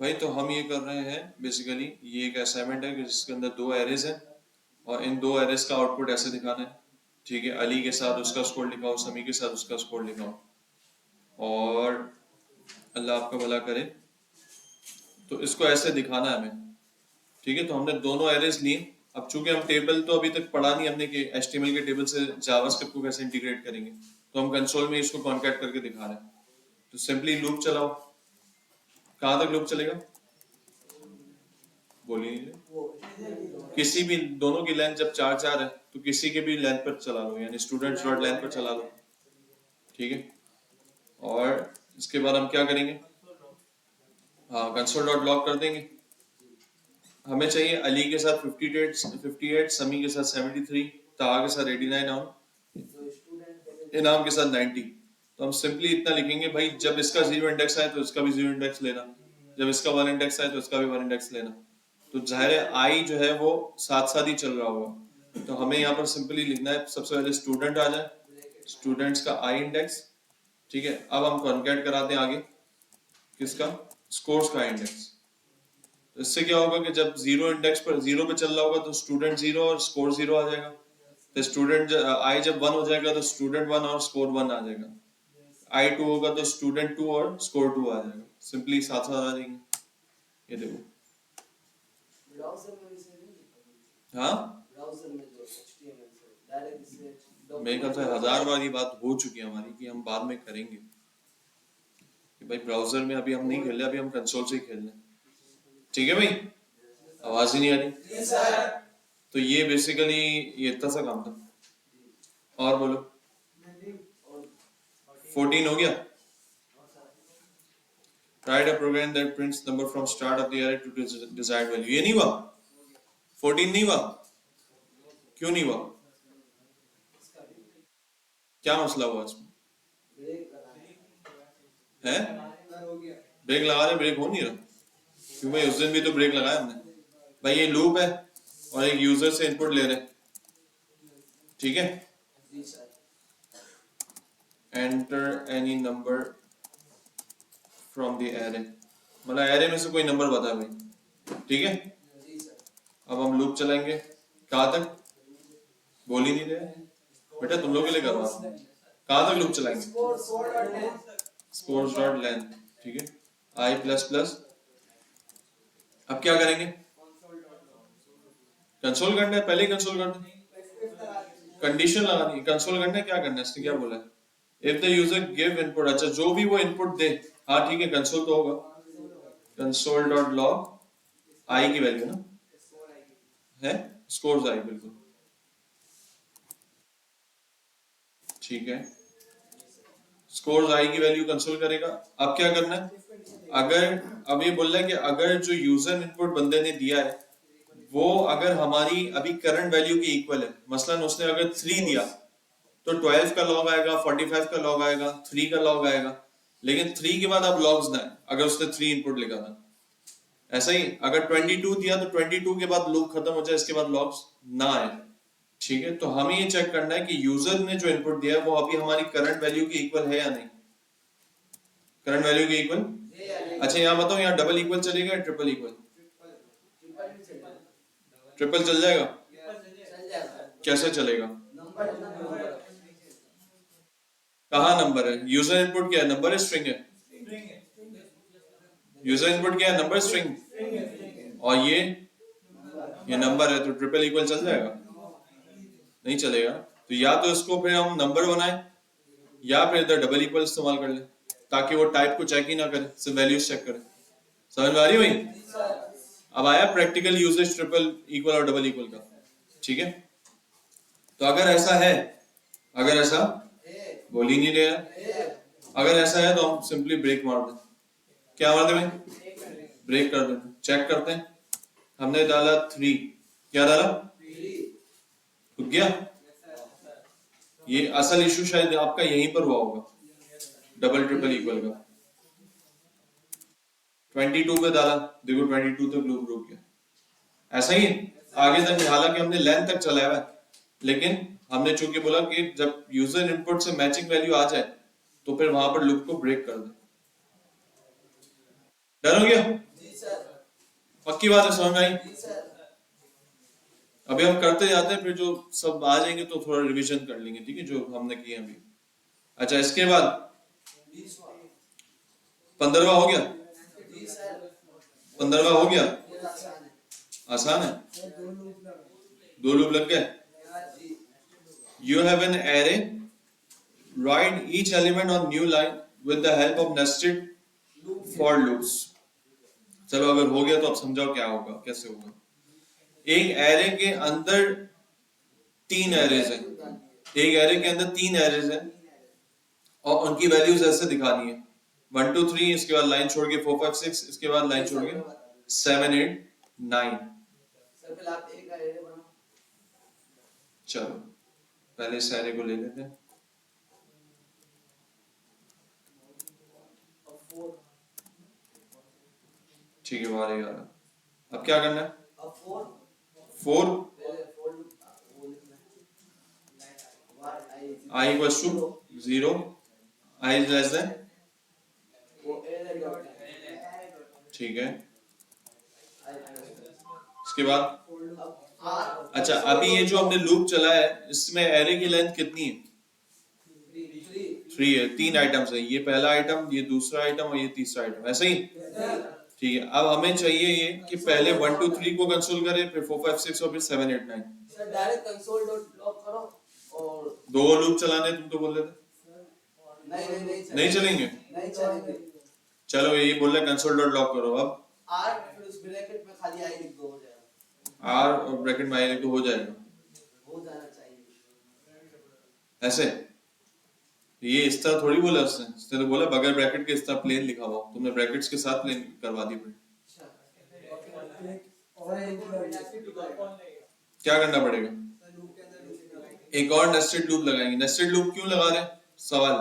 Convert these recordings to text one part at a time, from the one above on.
भाई तो हम ये कर रहे हैं बेसिकली, ये एक असाइनमेंट है कि जिसके अंदर दो एरेज हैं और इन दो एरेज का आउटपुट ऐसे दिखाना है। ठीक है, अली के साथ उसका स्कोर लिखाओ, समी के साथ उसका स्कोर लिखाओ, और अल्लाह आपका भला करे। तो इसको ऐसे दिखाना है हमें। ठीक है, तो हमने दोनों एरेज लिए। अब चूंकि हम टेबल तो अभी तक पढ़ा नहीं हमने कि एचटीएमएल के टेबल से जावास्क्रिप्ट को कैसे इंटीग्रेट करेंगे, तो हम कंसोल में इसको कॉन्कैट करके दिखा रहे हैं। तो सिंपली लूप चलाओ। कहाँ तक लूप चलेगा बोलिए। किसी भी दोनों की लेंथ जब 4 4 है तो किसी के भी लेंथ पर चला लो, यानी स्टूडेंट्स डॉट लेंथ पर चला लो। ठीक है, और इसके बाद हम क्या करेंगे, हाँ कंसोल डॉट लॉग कर देंगे। हमें चाहिए अली के साथ 58, समी के साथ 73, ताहा के साथ 89 और इनाम के साथ 90। तो हम सिंपली इतना लिखेंगे भाई, जब इसका 0 इंडेक्स आए तो इसका भी 0 इंडेक्स लेना, जब इसका 1 इंडेक्स आए तो इसका भी 1 इंडेक्स लेना। तो जाहिर है आई जो है वो साथ साथ ही चल रहा होगा। तो हमें यहाँ पर सिंपली लिखना है, सबसे पहले स्टूडेंट आ जाए, स्टूडेंट्स का आई इंडेक्स। ठीक है, अब हम कॉन्कैट कराते हैं आगे किसका, स्कोर्स का इंडेक्स। तो इससे क्या होगा कि जब 0 इंडेक्स पर 0 पे चल रहा होगा तो स्टूडेंट 0 और स्कोर 0 आ जाएगा। तो स्टूडेंट आई जब 1 हो जाएगा तो स्टूडेंट 1 और स्कोर 1 आ जाएगा। आई 2 होगा तो स्टूडेंट 2 और स्कोर 2 आ जाएगा। सिंपली साथ साथ आ जाएंगे। ये देखो, हाँ मेरे ख्याल से 1000 बार ये बात हो चुकी है हमारी कि हम बाद में करेंगे कि भाई ब्राउजर में अभी हम नहीं खेल रहे, अभी हम कंसोल से ही खेल रहे हैं। ठीक है भाई, आवाज ही नहीं आ रही। तो ये बेसिकली ये इतना सा काम था। और बोलो, 14 हो गया। Write a program that prints number from start of the array to desired value। ये नहीं हुआ, 14 नहीं हुआ, क्यों नहीं हुआ, क्या मसला हुआ इसमें है? ब्रेक लगा रहे, ब्रेक हो नहीं रहा क्यों भाई? उस दिन भी तो ब्रेक लगाया हमने भाई। ये लूप है और एक यूजर से इनपुट ले रहे हैं। ठीक है, enter any number from the array, मतलब एरे में से कोई नंबर बता भाई। ठीक है, अब हम लूप चलाएंगे कहाँ तक, बोल ही नहीं रहे बेटा, तुम लोग के लिए कर रहा हूँ। कहाँ तक लूप चलाएंगे, स्कोर्स डॉट लेंथ। ठीक है, आई प्लस प्लस। अब क्या करेंगे, कंसोल करना है, पहले ही कंसोल करना है, कंडीशन लगानी है, कंसोल करना है, क्या करना है, इसने क्या बोला है, if the user give input. अच्छा, जो भी वो इनपुट दे, हाँ ठीक है, कंसोल तो होगा, कंसोल डॉट लॉग आई की वैल्यू ना है, स्कोर्स आई, बिल्कुल ठीक है, स्कोर्स आई की वैल्यू कंसोल करेगा। अब क्या करना है, अगर अब ये बोल रहा है कि अगर जो यूजर इनपुट बंदे ने दिया है वो अगर हमारी अभी करंट वैल्यू की इक्वल है, मसलन उसने अगर 3 दिया तो 12 का लॉग आएगा, 45 का लॉग आएगा, 3 का लॉग आएगा। लेकिन 3 के बाद अब लॉग्स ना है अगर उसने 3 इनपुट लिखा था। ऐसा ही अगर 22 दिया तो 22 के बाद लूप खत्म हो जाए, इसके बाद लॉग्स ना आए। ठीक है, तो हमें ये चेक करना है कि यूजर ने जो इनपुट दिया है वो अभी हमारी करंट वैल्यू की इक्वल है या नहीं। करंट वैल्यू की इक्वल, अच्छा यहाँ बताओ, यहाँ डबल इक्वल चलेगा या ट्रिपल इक्वल? ट्रिपल चल जाएगा, कैसे चलेगा, कहाँ नंबर है, यूजर इनपुट क्या है, नंबर है स्ट्रिंग है, यूजर इनपुट क्या है, नंबर स्ट्रिंग, और ये नंबर है, तो ट्रिपल इक्वल चल जाएगा, नहीं चलेगा। तो या तो इसको फिर हम नंबर बनाए या फिर इधर डबल इक्वल इस्तेमाल कर ले, ताकि वो टाइप को चेक ही ना करे, सिर्फ वैल्यूज चेक करे। समझ में आ रही है भाई? अब आया प्रैक्टिकल यूजेज ट्रिपल इक्वल और डबल इक्वल का। ठीक है, तो अगर ऐसा है, अगर ऐसा बोल ही नहीं रहे, अगर ऐसा है तो हम सिंपली ब्रेक मार दें। क्या मार दें भाई, ब्रेक कर दें। चेक करते हैं, हमने डाला 3, क्या डाला, रुक गया। ये असल इशू शायद आपका यहीं पर हुआ होगा, डबल ट्रिपल इक्वल का। 22 पे डाला, देखो 22 तक लूप रुक गया। ऐसा ही आगे तक, हालांकि हमने लेंथ तक चलाया है, लेकिन हमने चूंकि बोला कि जब यूजर इनपुट से मैचिंग वैल्यू आ जाए तो फिर वहां पर लूप को ब्रेक कर दे। डन हो गया? पक्की बात है, समझ में आई? अभी हम करते जाते हैं, फिर जो सब आ जाएंगे तो थोड़ा रिवीजन कर लेंगे, ठीक है, जो हमने किए अभी। अच्छा, इसके बाद 15वां हो गया? 15वां हो गया? आसान है, 2 लूप लग गए। You have an array, write each element on new line with the help of nested for loops। चलो अगर हो गया तो अब समझाओ क्या होगा, कैसे होगा। एक एरे के अंदर 3 एरेज हैं, एक एरे के अंदर 3 एरेज हैं और उनकी वैल्यूज ऐसे दिखानी है 1 2 3, इसके बाद लाइन छोड़ के 4 5 6, इसके बाद लाइन छोड़ के 7 8 9। चलो पहले इस एरे को ले लेते हैं। ठीक है, 12 11। अब क्या करना है? 4 I equals to 0, I is less than, ठीक है। इसके बाद अच्छा, अभी ये जो हमने लूप चला है इसमें एरे की लेंथ कितनी है? 3 है। 3 आइटम्स है, ये पहला आइटम, ये दूसरा आइटम और ये तीसरा आइटम, ऐसे ही? ठीक है। अब हमें चाहिए ये कि पहले 1 2 3 को कंसोल करें, फिर 4 5 6 और फिर 7 8 9। Sir direct console dot log करो और 2 लूप चलाने तुम तो बोल रहे थे। नहीं चलेंगे? नहीं चलेंगे। चलो ये बोल रहे कंसोल डॉट लॉग करो। अब आर फिर उस ब्रैकेट में खाली आई लिख दो, हो जाएगा। आर और ब्रैकेट में आई लिख दो, हो जाएगा, हो जाना चाहिए ऐसे। ये इस तरह थोड़ी बोला उसने तो बोला बगैर ब्रैकेट के इस तरह प्लेन लिखा हुआ, तुमने ब्रैकेट्स के साथ प्लेन करवा दी। फिर क्या करना पड़ेगा? एक और नेस्टेड लूप लगाएंगे। नेस्टेड लूप क्यों लगा रहे हैं? सवाल।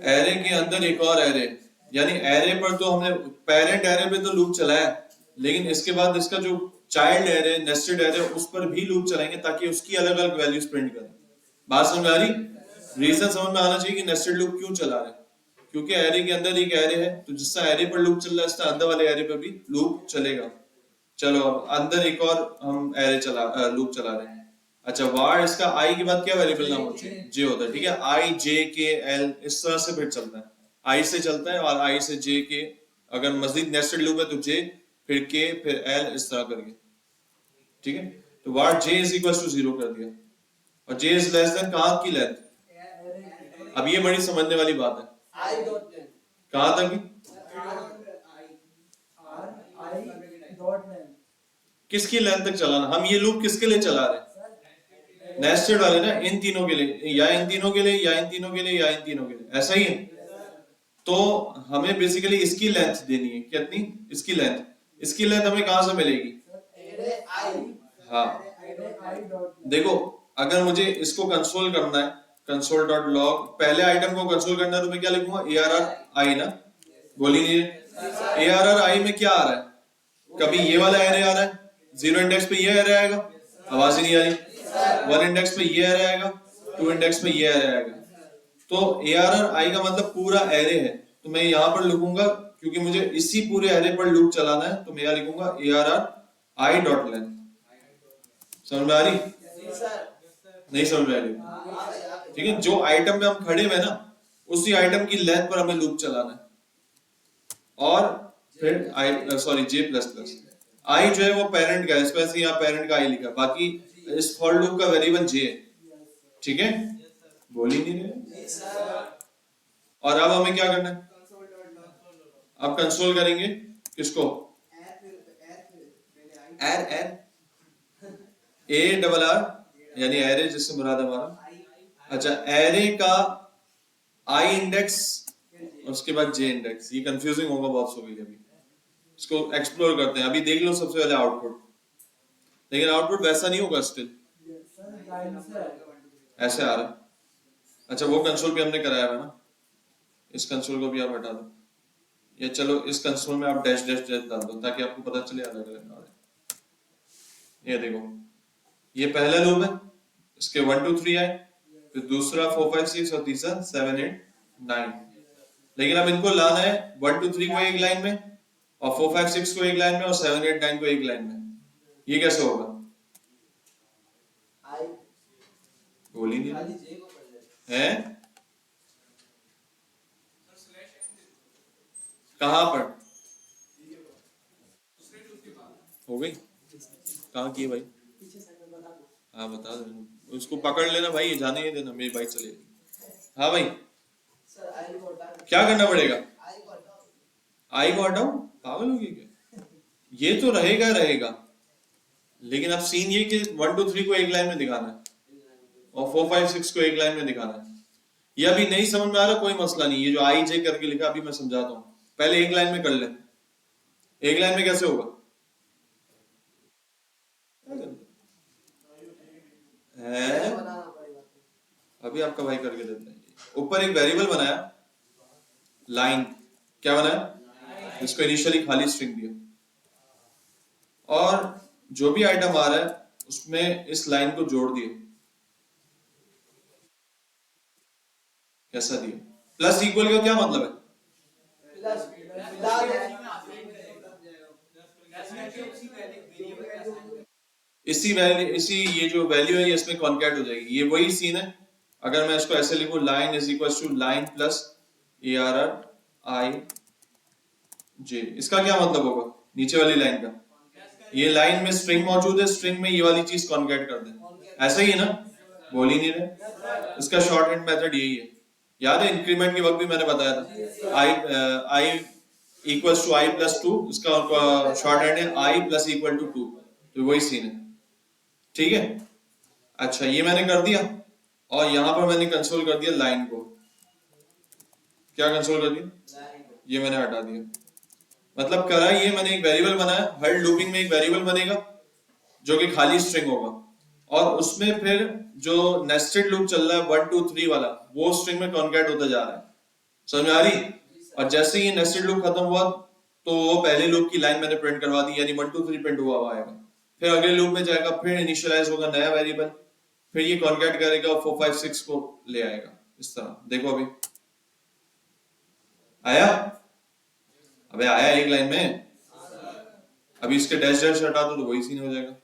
एरे के अंदर एक और एरे, यानी एरे पर तो हमने पेरेंट एरे पे तो लूप चलाया, लेकिन इसके बाद इसका जो चाइल्ड एरे नेस्टेड एरे उस पर भी लूप चलाएंगे ताकि उसकी अलग अलग वैल्यूज प्रिंट करें। बात समझ में आ रही? रीजन समझ में आना चाहिए कि नेस्टेड लूप क्यों चला रहे हैं। क्योंकि एरे के अंदर एक एरे है, तो जिस तरह एरे पर लूप चल रहा है इस तरह अंदर वाले एरे पर भी लूप चलेगा। चलो अब अंदर एक और हम एरे लूप चला रहे हैं। अच्छा, वार इसका आई के बाद क्या वेरिएबल नाम होता है? जे होता है, ठीक है। आई जे के एल इस तरह से फिर चलता है, आई से चलता है और आई से जे के, अगर मजीद नेस्टेड लूप है तो जे फिर के फिर एल इस तरह करके, ठीक है। तो वार जे इज इक्वल टू 0 कर दिया और जे इज लेस देन कहां की लेंथ? अब ये बड़ी समझने वाली बात है। आई डॉट लेंथ कहां तक की? किसकी लेंथ तक चलाना? हम ये लूप किसके लिए चला रहे हैं? नेस्टेड वाले ना, इन तीनों के लिए, या इन तीनों के लिए, या इन तीनों के लिए, या इन तीनों के लिए, ऐसा ही है। तो हमें बेसिकली इसकी लेंथ देनी है। कितनी? इसकी लेंथ। इसकी लेंथ हमें कहां से मिलेगी? हाँ, देखो अगर मुझे इसको कंसोल करना है, कंसोल डॉट लॉग, पहले आइटम को कंसोल करना है तो मैं क्या लिखूंगा? ARR I ना, बोली नहीं है। ARR I में क्या आ रहा है? कभी ये वाला एरे आ रहा है, 0 इंडेक्स पे ये एरे आएगा, आवाज ही नहीं आ रही। 1 इंडेक्स पे ये एरे आएगा, 2 इंडेक्स पे ये एरे आएगा। तो ARR I का मतलब पूरा एरे है, तो मैं यहाँ पर लिखूंगा, क्योंकि मुझे इसी पूरे एरे पर लूप चलाना है, तो मैं यहाँ लिखूंगा ARR I डॉट लेंथ। समझ में आ रही? नहीं समझ में आ रही? ठीक है, जो आइटम में हम खड़े हुए ना उसी आइटम की लेंथ पर हमें लूप चलाना है। और फिर J प्लस प्लस आई जो है वो पेरेंट का है, इसमें यहाँ पेरेंट का आई लिखा, बाकी इस फॉर लूप का वेरिएबल J है, ठीक है। बोल ही नहीं रहे। और अब हमें क्या करना है? अब कंसोल करेंगे किसको? एर ARR यानी एरे जिससे मुराद हमारा। अच्छा, एरे का I इंडेक्स उसके बाद J इंडेक्स, ये कंफ्यूजिंग होगा बहुत सो के लिए। अभी इसको एक्सप्लोर करते हैं। अभी देख लो सबसे पहले आउटपुट, लेकिन आउटपुट वैसा नहीं होगा, स्टिल ऐसे आ रहा है। अच्छा, वो कंसोल भी हमने कराया है ना, इस कंसोल को भी आप हटा दो, या चलो इस कंसोल में आप डैश डैश डैश डाल दो ताकि आपको पता चले अलग अलग आ रहे। ये देखो, ये पहला लूप है, इसके 1 2 3 आए, फिर दूसरा 4 5 6 और तीसरा 7 8 9। लेकिन अब इनको लाना है 1 2 3 को एक लाइन में और 4 5 6 को एक लाइन में और 7 8 9 को एक लाइन में, ये कैसे होगा? आई बोल ही नहीं खाली रहे जे को कर ले। हैं। कहाँ पर हो गई? कहाँ की है भाई? पीछे साइड में बता दो। हाँ बता दो, उसको पकड़ लेना भाई, ये जाने ही देना, मेरी बाइक चलेगी। हाँ भाई, सर आई को हटा दो। क्या करना पड़ेगा? आई को हटाओ। आई को हटाओ? पागल हो गई क्या? ये तो रहेगा रहेगा, लेकिन अब सीन ये कि 1 2 3 को एक लाइन में दिखाना है और 4 5 6 को एक लाइन में दिखाना है। ये अभी नहीं समझ में आ रहा, कोई मसला नहीं, ये जो आई जे करके लिखा अभी मैं समझाता हूँ, पहले एक लाइन में कर ले। एक लाइन में कैसे होगा? है बनाना पड़ेगा। अभी आपका भाई करके देते हैं। ऊपर एक वेरिएबल बनाया लाइन, क्या बनाया? इसको इनिशियली खाली स्ट्रिंग दिया, और जो भी आइटम आ रहा है उसमें इस लाइन को जोड़ दिए। कैसा दिया? प्लस इक्वल का क्या मतलब है? प्लस मिला दे। इसी ये जो वैल्यू है ये इसमें कॉन्कैट हो जाएगी। ये वही सीन है, अगर मैं इसको ऐसे लिखूं, line is equal to line plus ARR IJ, इसका क्या मतलब होगा? नीचे वाली लाइन का, ये लाइन में स्ट्रिंग मौजूद है, स्ट्रिंग में ये वाली चीज कॉन्कैट कर दें, ऐसा ही है ना? बोल ही नहीं रहे। इसका शॉर्ट हैंड मेथड यही है, याद है इंक्रीमेंट के वक्त भी मैंने बताया था, I equals to I plus 2, इसका शॉर्ट हैंड है I प्लस इक्वल टू 2, तो वही सीन है। ठीक है, अच्छा ये मैंने कर दिया, और यहां पर मैंने कंसोल कर दिया लाइन को। क्या कंसोल कर दिया? ये मैंने हटा दिया। मतलब करा ये, मैंने एक वेरिएबल बनाया, हर लूपिंग में एक वेरिएबल बनेगा जो कि खाली स्ट्रिंग होगा, और उसमें फिर जो नेस्टेड लूप चल रहा है 1 2 3 वाला, वो स्ट्रिंग में कॉन्कैट होता जा रहा है। समझ में आ रही? और जैसे ही नेस्टेड लूप खत्म हुआ तो वो पहले लूप की लाइन मैंने प्रिंट करवा दी, यानी 1 2 3 प्रिंट हुआ आएगा। फिर अगले लूप में जाएगा, फिर इनिशियलाइज होगा नया वेरिएबल, फिर ये कॉन्कैट करेगा और 4 5 6 को ले आएगा। इस तरह देखो, अभी आया? अबे आया एक लाइन में। अभी इसके डैश डैश हटा दो तो वही सीन हो जाएगा।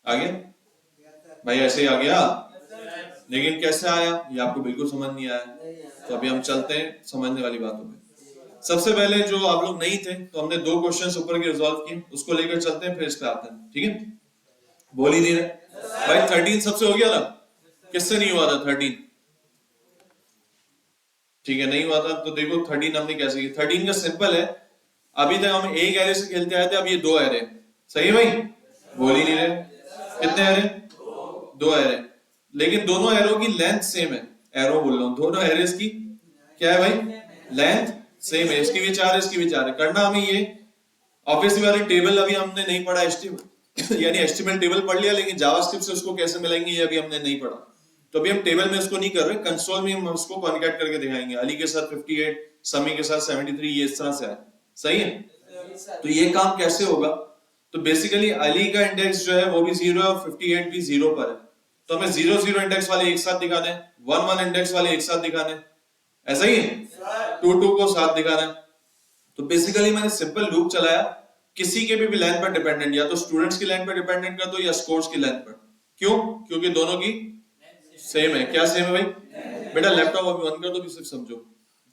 आ गया भाई? ऐसे ही आ गया, लेकिन कैसे आया ये आपको बिल्कुल समझ नहीं आया, तो अभी हम चलते हैं समझने वाली बातों पे। सबसे पहले जो आप लोग नहीं थे, तो हमने 2 क्वेश्चंस ऊपर के रिजॉल्व किए, उसको लेकर चलते हैं, फिर इस पे आते हैं। ठीक है, बोल ही नहीं रहे भाई। 13 सबसे हो गया ना? किससे नहीं हुआ था 13? ठीक है, नहीं हुआ था तो देखो 13 हमने कैसे किया। 13 का सिंपल है, अभी तक हम एक एरे से खेलते आए थे, अब ये 2 एरे। सही है भाई? बोल ही नहीं रहे। कितने एरे? 2 एरे, लेकिन दोनों एरो की लेंथ सेम है। एरो बोल रहा हूं, दोनों एरेस की क्या है भाई? लेंथ सेम है। इसकी भी 4 है, इसकी भी 4 है। करना हमें ये, ऑब्वियसली वाली टेबल अभी हमने नहीं पढ़ा, एचटीएमएल यानी एचटीएमएल टेबल पढ़ लिया, लेकिन जावास्क्रिप्ट से उसको कैसे मिलाएंगे ये अभी हमने नहीं पढ़ा। तो अभी हम टेबल में उसको नहीं कर रहे, कंसोल में हम उसको कॉन्कैट करके दिखाएंगे। अली के साथ 58, समी के साथ 73, ये इस तरह से है। सही है? तो ये काम कैसे होगा? तो बेसिकली अली का इंडेक्स जो है वो भी 0 है और 58 भी 0 पर है, तो हमें 0 0 इंडेक्स वाले एक साथ दिखाने, 1 1 इंडेक्स वाले एक साथ दिखाने, ऐसा ही है? 2 2 को साथ दिखाना है। तो बेसिकली मैंने सिंपल लूप चलाया, किसी के भी लाइन पर डिपेंडेंट, या तो स्टूडेंट्स की लाइन पर डिपेंडेंट कर दो या स्कोर्स की लाइन पर। क्यों? क्योंकि दोनों की सेम है। क्या सेम है भाई? बेटा लैपटॉप अभी बंद कर दो, भी सिर्फ समझो।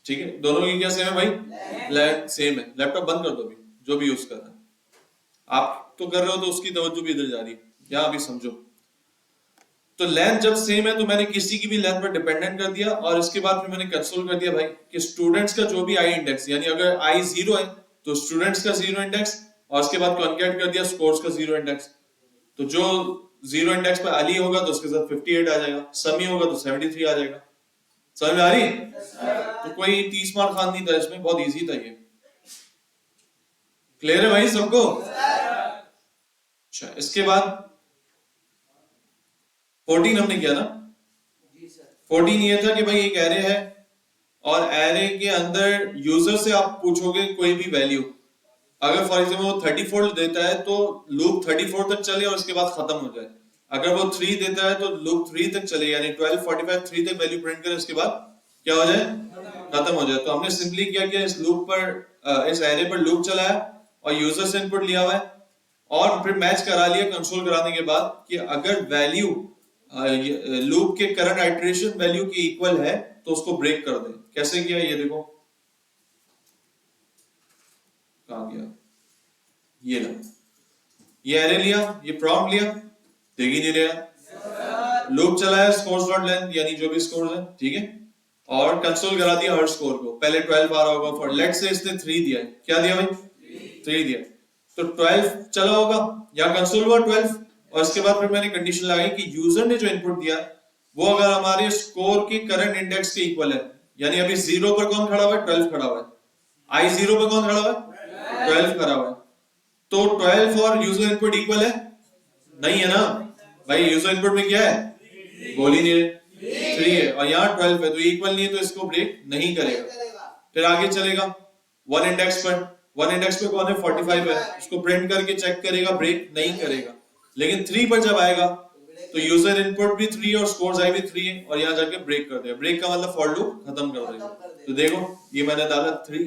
ठीक है, दोनों की क्या सेम है भाई? लाइन सेम है। लैपटॉप बंद कर दो भी, जो भी यूज कर रहा है। आप तो कर रहे हो तो उसकी तवज्जो भी इधर जा रही है, यहां भी समझो। तो लेंथ जब सेम है तो मैंने किसी की भी लेंथ पर डिपेंडेंट कर दिया, और इसके बाद फिर मैंने कंसोल कर दिया भाई कि स्टूडेंट्स का जो भी आई इंडेक्स, यानी अगर आई 0 है तो स्टूडेंट्स का 0 इंडेक्स, और उसके बाद कॉन्कैट कर दिया स्कोर्स का 0 इंडेक्स। तो जो 0 इंडेक्स पर अली होगा तो उसके साथ 58 आ जाएगा, समी होगा तो 73 आ जाएगा। समझ में आ रही? तो कोई 30 मार खान नहीं था इसमें, बहुत इजी था ये। क्लियर है भाई सबको? अच्छा, इसके बाद 14 हमने किया ना? 14 ये था कि भाई एक एरे है, और एरे के अंदर यूजर से आप पूछोगे कोई भी वैल्यू। अगर फॉर एग्जाम्पल वो 34 देता है तो लूप 34 तक चले और उसके बाद खत्म हो जाए। अगर वो 3 देता है तो लूप 3 तक चले, यानी 12 45 3 तक वैल्यू प्रिंट करे, उसके बाद क्या हो जाए? खत्म हो जाए। तो हमने सिंपली क्या किया, इस लूप पर इस एरे पर लूप चलाया और यूजर से इनपुट लिया हुआ है और फिर मैच करा लिया कंसोल कराने के बाद कि अगर वैल्यू लूप के करंट आइटरेशन वैल्यू की इक्वल है तो उसको ब्रेक कर दे। कैसे किया ये देखो, कहां गया ये ला, ये एरे लिया, ये प्रॉम्प्ट लिया, देख ही नहीं रहा, लूप चलाया स्कोर्स डॉट लेंथ यानी जो भी स्कोर है, ठीक है, और कंसोल करा दिया हर स्कोर को। पहले 12 आ रहा होगा फॉर लेट से इसने 3 दिया है, क्या दिया भाई 3 दिया, तो 12 चला होगा, यहाँ कंसोल हुआ 12 और इसके बाद फिर मैंने कंडीशन लगाई कि यूजर ने जो इनपुट दिया वो अगर हमारे स्कोर के करंट इंडेक्स के इक्वल है, यानी अभी 0 पर कौन खड़ा हुआ है 12 खड़ा हुआ है, आई 0 पर कौन खड़ा हुआ है 12 खड़ा हुआ है, तो 12 और यूजर इनपुट इक्वल है नहीं है ना भाई, यूजर इनपुट में क्या है बोल ही नहीं रहे 3 है और यहाँ 12 है, तो इक्वल नहीं है तो इसको ब्रेक नहीं करेगा। फिर आगे चलेगा वन इंडेक्स पे कौन है 45 है, उसको प्रिंट करके चेक करेगा, ब्रेक नहीं करेगा। लेकिन 3 पर जब आएगा तो यूजर इनपुट भी 3 और स्कोर्स आई भी 3 है और यहाँ जाके ब्रेक कर देगा। ब्रेक का मतलब फॉर लूप खत्म कर देगा। तो देखो ये मैंने डाला 3,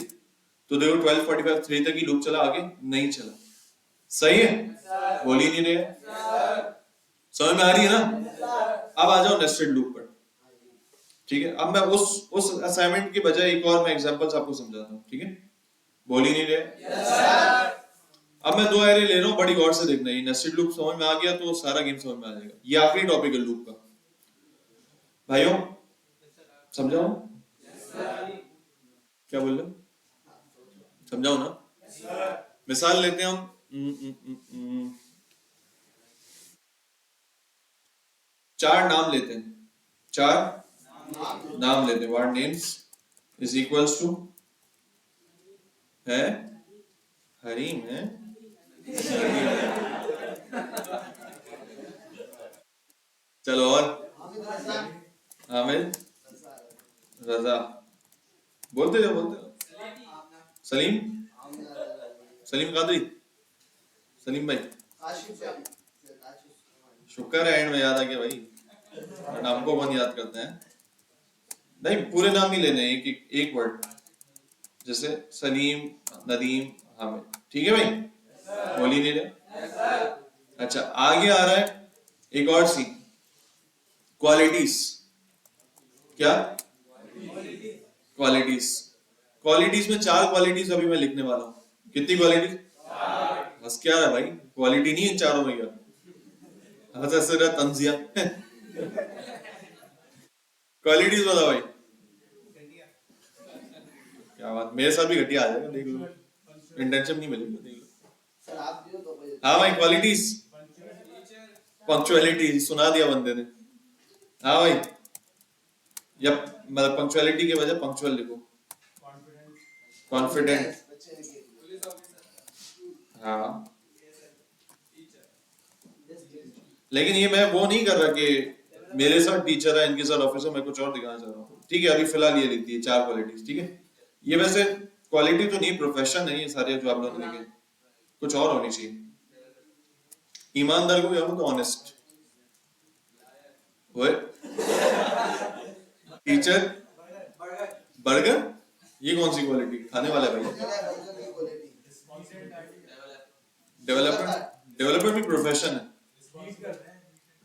तो देखो 12 45 3 तक ही लूप चला, आगे नहीं चला। सही है, बोल ही नहीं रहे, समझ में आ रही है ना। अब आ जाओ नेस्टेड लूप पर, ठीक है। अब मैं उस असाइनमेंट की बजाय एक और मैं एग्जांपल्स आपको समझाता हूँ, ठीक है, बोल ही नहीं रहे। अब मैं 2 एरे ले रहा हूँ, बड़ी गौर से देखना, ये नेस्टेड लूप समझ में आ गया तो सारा गेम समझ में आ जाएगा। ये आखिरी टॉपिक है लूप का, भाइयों समझाओ क्या बोल रहे हो, समझाओ ना। मिसाल लेते हैं हम, 4 नाम लेते हैं, 4 नाम लेते हैं, word names is equals to है हरीम है, चलो और हामिद रजा, बोलते जाओ सलीम कादरी, सलीम भाई, शुक्र है एंड में याद आ गया भाई, नाम को कौन याद करते हैं। नहीं पूरे नाम ही लेने, एक वर्ड, जैसे सलीम नदीम हामिद, ठीक है भाई, बोल ही नहीं रहे। अच्छा आगे आ रहा है एक और सी, क्वालिटीज, क्या क्वालिटीज में 4 क्वालिटीज अभी मैं लिखने वाला हूँ। कितनी क्वालिटीज, बस क्या है भाई, क्वालिटी नहीं इन चारों में, क्या तंजिया क्वालिटीज बताओ भाई, क्या बात, मेरे साथ भी घटिया आ जाएगा, देख लो, इंटेंशन नहीं मिलेगा, देख लो। हाँ भाई क्वालिटीज, पंक्चुअलिटी सुना दिया बंदे ने, हाँ भाई, या मतलब पंक्चुअलिटी के वजह पंक्चुअल लिखो, कॉन्फिडेंट, हाँ, लेकिन ये मैं वो नहीं कर रहा कि मेरे साथ टीचर है इनके साथ ऑफिसर, मैं कुछ और दिखाना चाह रहा हूँ, ठीक है। अभी फिलहाल ये लिखती है 4 क्वालिटीज, ठीक है। ये वैसे क्वालिटी तो नहीं, प्रोफेशन है ये सारे जो आप लोगों ने लिखे, कुछ और होनी चाहिए। ईमानदार को क्या तो ऑनेस्ट, टीचर बर्गर, ये कौन सी क्वालिटी, खाने वाला है भाई। डेवलपर भी प्रोफेशन है,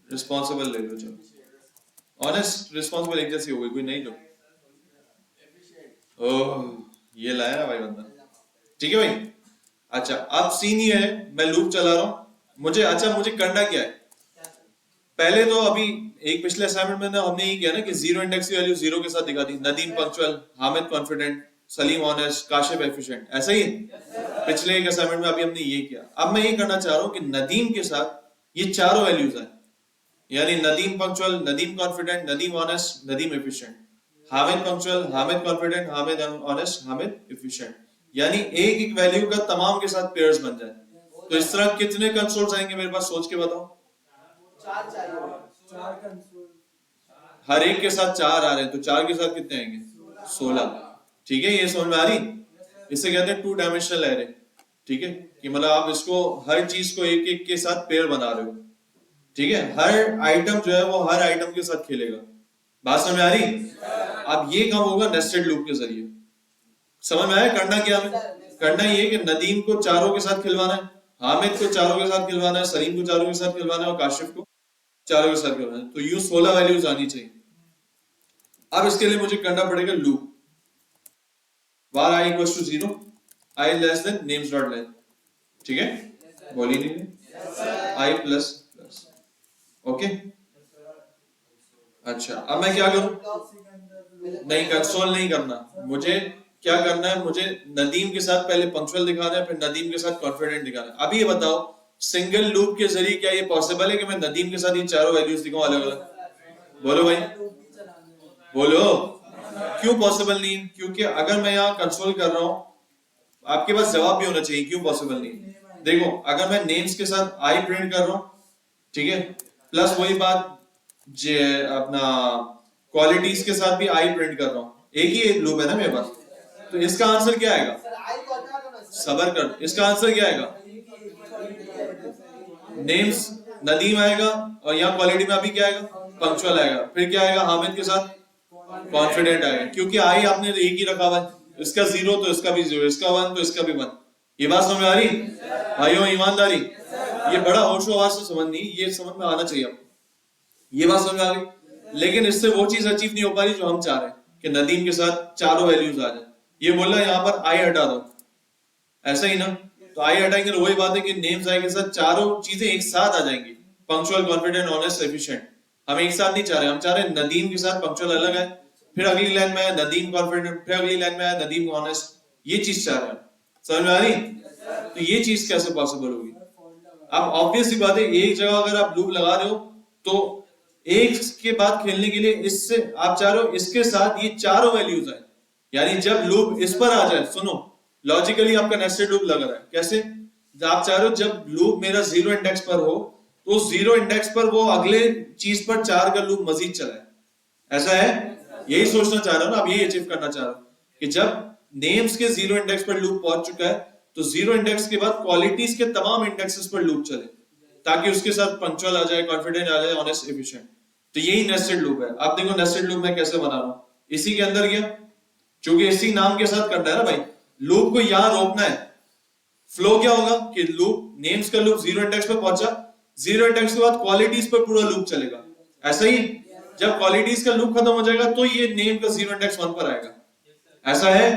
रिस्पॉन्सिबल ले लो, चलो ऑनेस्ट रिस्पॉन्सिबल एक जैसी हो गई, कोई नहीं लो। ओह ये लाया ना भाई बंदा, ठीक है भाई। अच्छा अब सीन ये है, मैं लूप चला रहा हूँ, मुझे करना क्या है, पहले तो अभी एक पिछले असाइनमेंट में हमने ये किया ना कि 0 इंडेक्स की वैल्यू 0 के साथ दिखा दी, Nadeem punctual, Hamid confident, Saleem honest, Kashif efficient, ऐसा ही है पिछले एक असाइनमेंट में अभी हमने ये किया। अब मैं ये करना चाह रहा हूँ कि नदीम के साथ ये चारों वैल्यूज है, यानी Nadeem punctual, Nadeem confident, Nadeem honest, Nadeem efficient, Hamid punctual, Hamid confident, Hamid honest, Hamid efficient, यानी एक एक वैल्यू का तमाम के साथ पेयर्स बन जाए। तो इस तरह कितने कंसोल्स आएंगे मेरे पास, सोच के बताओ। 4 चाहिए, 4 कंसोल, हर एक के साथ 4 आ रहे हैं, तो 4 के साथ कितने आएंगे 16, ठीक है। ये समझ में आ रही, इसे कहते हैं 2 डायमेंशनल एरे, ठीक है, कि मतलब आप इसको हर चीज को एक एक के साथ पेयर बना रहे हो, ठीक है। हर आइटम जो है वो हर आइटम के साथ खेलेगा, बात समझ में आ रही। अब ये कब होगा? नेस्टेड लूप के जरिए। समझ में आया? करना क्या है? करना ये कि नदीम को चारों के साथ खिलवाना है, हामिद को चारों के साथ खिलवाना है, सलीम को चारों के साथ खिलवाना है और काशिफ को चारों के साथ खिलवाना है। तो यूं 16 वैल्यूज आनी चाहिए। अब इसके लिए मुझे करना पड़ेगा loop var I equals to 0, I less than names dot length। ठीक है, बोली नहीं I प्लस प्लस। ओके, अच्छा अब मैं क्या करूं? नहीं, कंसोल नहीं करना। मुझे क्या करना है? मुझे नदीम के साथ पहले पंक्चुअल दिखाना है, फिर नदीम के साथ कॉन्फिडेंट दिखाना है। अभी ये बताओ, सिंगल लूप के जरिए क्या ये पॉसिबल है कि मैं नदीम के साथ ये चारों वैल्यूज दिखाऊं अलग अलग? बोलो भाई, बोलो। क्यों पॉसिबल नहीं? क्योंकि अगर मैं यहाँ कंसोल कर रहा हूं, आपके पास जवाब भी होना चाहिए क्यों पॉसिबल नहीं। देखो, अगर मैं नेम्स के साथ आई प्रिंट कर रहा हूं, ठीक है, प्लस वही बात जे अपना क्वालिटीज के साथ भी आई प्रिंट कर रहा हूं, एक ही लूप है ना मेरे पास, तो इसका आंसर क्या आएगा? सबर कर, इसका आंसर क्या आएगा? नेम्स नदीम आएगा और यहाँ क्वालिटी में अभी क्या आएगा? पंक्चुअल आएगा। फिर क्या आएगा? हामिद के साथ कॉन्फिडेंट आएगा, क्योंकि आई आपने एक ही रखा हुआ है, इसका 0 तो इसका भी 0, इसका 1 तो इसका भी 1। ये बात समझ में आ रही भाइयों? ईमानदारी, ये बड़ा होशो आवाज से समझनी, ये समझ में आना चाहिए आपको। ये बात समझ आ गई? लेकिन इससे वो चीज अचीव नहीं हो पा रही जो हम चाह रहे हैं कि नदीम के साथ चारों वैल्यूज आ जाए। ये बोला यहाँ पर आई हटा दो, ऐसा ही ना? तो आई हटाएंगे तो वही बात है कि नेम्स आई के साथ चारों चीजें एक साथ आ जाएंगी, पंक्चुअल, कॉन्फिडेंट, ऑनेस्ट, एफिशिएंट। हम एक साथ नहीं चाह रहे, हम चाह रहे हैं नदीम के साथ पंक्चुअल अलग है, फिर अगली लाइन में है नदीम कॉन्फिडेंट, फिर अगली लाइन में है नदीम ऑनेस्ट। ये चीज चाह रहे हैं, समझ में आ रही? तो ये चीज कैसे पॉसिबल होगी? अब ऑब्वियस सी बात है, एक जगह अगर आप लूप लगा रहे हो तो एक के बाद खेलने के लिए इससे आप चाह रहे हो इसके साथ ये चारों वैल्यूज आए, यानी जब लूप इस पर आ जाए, सुनो लॉजिकली आपका नेस्टेड लूप लग रहा है कैसे? आप चाह रहे हो जब लूप मेरा 0 इंडेक्स पर हो तो 0 इंडेक्स पर वो अगले चीज पर 4 का लूप मजीद चलाए, ऐसा है? यही सोचना चाह रहा हूं ना, अब यही अचीव करना चाह रहा हूं कि जब नेम्स के 0 इंडेक्स पर लूप पहुंच चुका है तो 0 इंडेक्स के बाद क्वालिटीज के तमाम इंडेक्सेस पर लूप चले, ताकि उसके साथ पंक्चुअल आ जाए, कॉन्फिडेंट आ जाए, ऑनेस्ट, एफिशिएंट। तो यही नेस्टेड लूप है। आप देखो नेस्टेड लूप मैं कैसे बना रहा हूं, इसी के अंदर गया, क्योंकि इसी नाम के साथ करना है ना भाई, लूप को यहां रोकना है। फ्लो क्या होगा कि लूप, नेम्स का लूप 0 इंडेक्स पर पहुंचा, 0 इंडेक्स के बाद क्वालिटीज पर पूरा लूप चलेगा, ऐसा ही? जब क्वालिटीज का लूप खत्म हो जाएगा तो ये नेम का 0 इंडेक्स 1 पर आएगा, ऐसा है?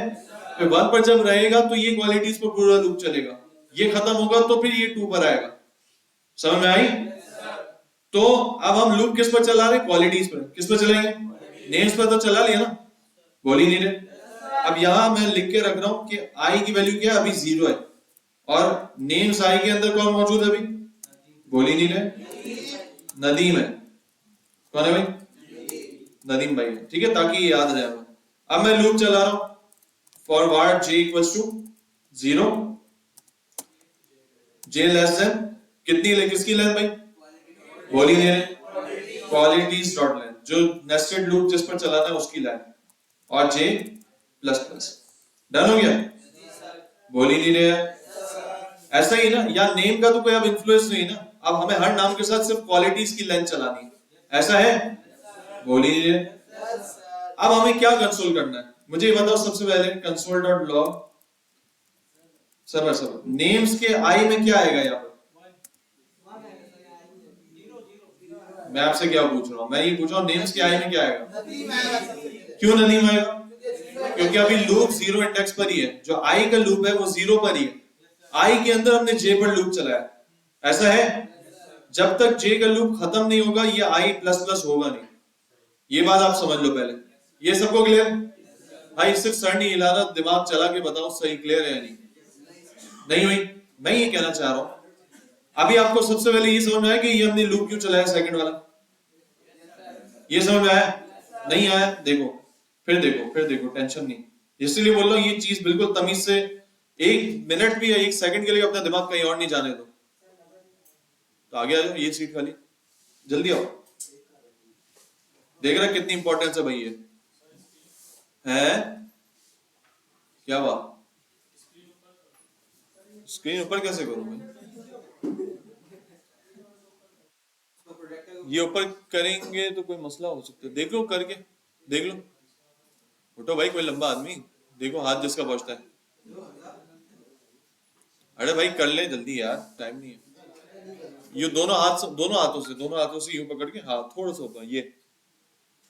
फिर 1 पर जब रहेगा तो ये क्वालिटीज पर पूरा लूप चलेगा, ये खत्म होगा तो फिर ये 2 पर आएगा। समझ में आई? तो अब हम लूप किस पर चला रहे? क्वालिटीज पर। किस पर चलाएंगे? नेम्स पर तो चला लिया ना, बोल ही नहीं रहे। अब यहां मैं लिख के रख रहा हूं कि आई की वैल्यू क्या है? अभी 0 है, और नेम्स आई के अंदर कौन मौजूद है अभी? बोल ही नहीं रहे, नदीम है। कौन है भाई? नदीम भाई है, ठीक है, ताकि ये याद रहे हमें। अब मैं लूप चला रहा हूं, forward j equals to 0, j less than कितनी, किसकी लेंथ भाई? बोल ही नहीं रहे, क्वालिटीज डॉट लेंथ, जो नेस्टेड लूप जिस पर चलाना है उसकी लेंथ, और j प्लस प्लस। डन हो गया? बोल ही नहीं रहे, ऐसा ही ना? या नेम का तो कोई अब इन्फ्लुएंस नहीं ना, अब हमें हर नाम के साथ सिर्फ क्वालिटीज की लेंथ चलानी है, ऐसा है? बोल ही नहीं रहे। अब हमें क्या कंसोल करना है? मुझे ये बताओ सबसे पहले, कंसोल डॉट लॉग सब नेम्स के आई में क्या आएगा यहाँ पर? मैं आपसे क्या पूछ रहा हूँ? मैं ये पूछ रहा हूँ नेम्स के आई में क्या आएगा? क्यों नदीम आएगा? क्योंकि अभी लूप 0 इंडेक्स पर ही है, जो आई का लूप है वो 0 पर ही है, आई के अंदर हमने जे पर लूप चलाया, ऐसा है? जब तक जे का लूप खत्म नहीं होगा ये आई प्लस प्लस होगा नहीं, ये बात आप समझ लो पहले। ये सबको क्लियर? भाई सिर्फ सर नहीं हिला रहा, दिमाग चला के बताओ सही क्लियर है या नहीं? नहीं हुई? मैं ये कहना चाह रहा हूं, अभी आपको सबसे पहले ये समझ में आया कि ये हमने लूप क्यों चलाया सेकंड वाला? ये समझ में आया? नहीं आया? देखो, फिर देखो, फिर देखो, टेंशन नहीं, इसलिए बोल रहा हूं ये चीज बिल्कुल तमीज से, 1 मिनट भी या 1 सेकंड के लिए अपना दिमाग कहीं और नहीं जाने दो। तो आगे आ जाओ, ये सीट खाली, जल्दी आओ। देख रहा कितनी इंपॉर्टेंस है भाई ये, है क्या बात? स्क्रीन ऊपर कैसे करूं मैं? ये ऊपर करेंगे तो कोई मसला हो सकता है, देख लो करके, देख लो। उठो भाई, कोई लंबा आदमी, देखो हाथ जिसका पहुंचता है। अरे भाई कर ले जल्दी यार, टाइम नहीं है। ये दोनों हाथों से यूं पकड़ के, हाँ थोड़ा सा ऊपर, ये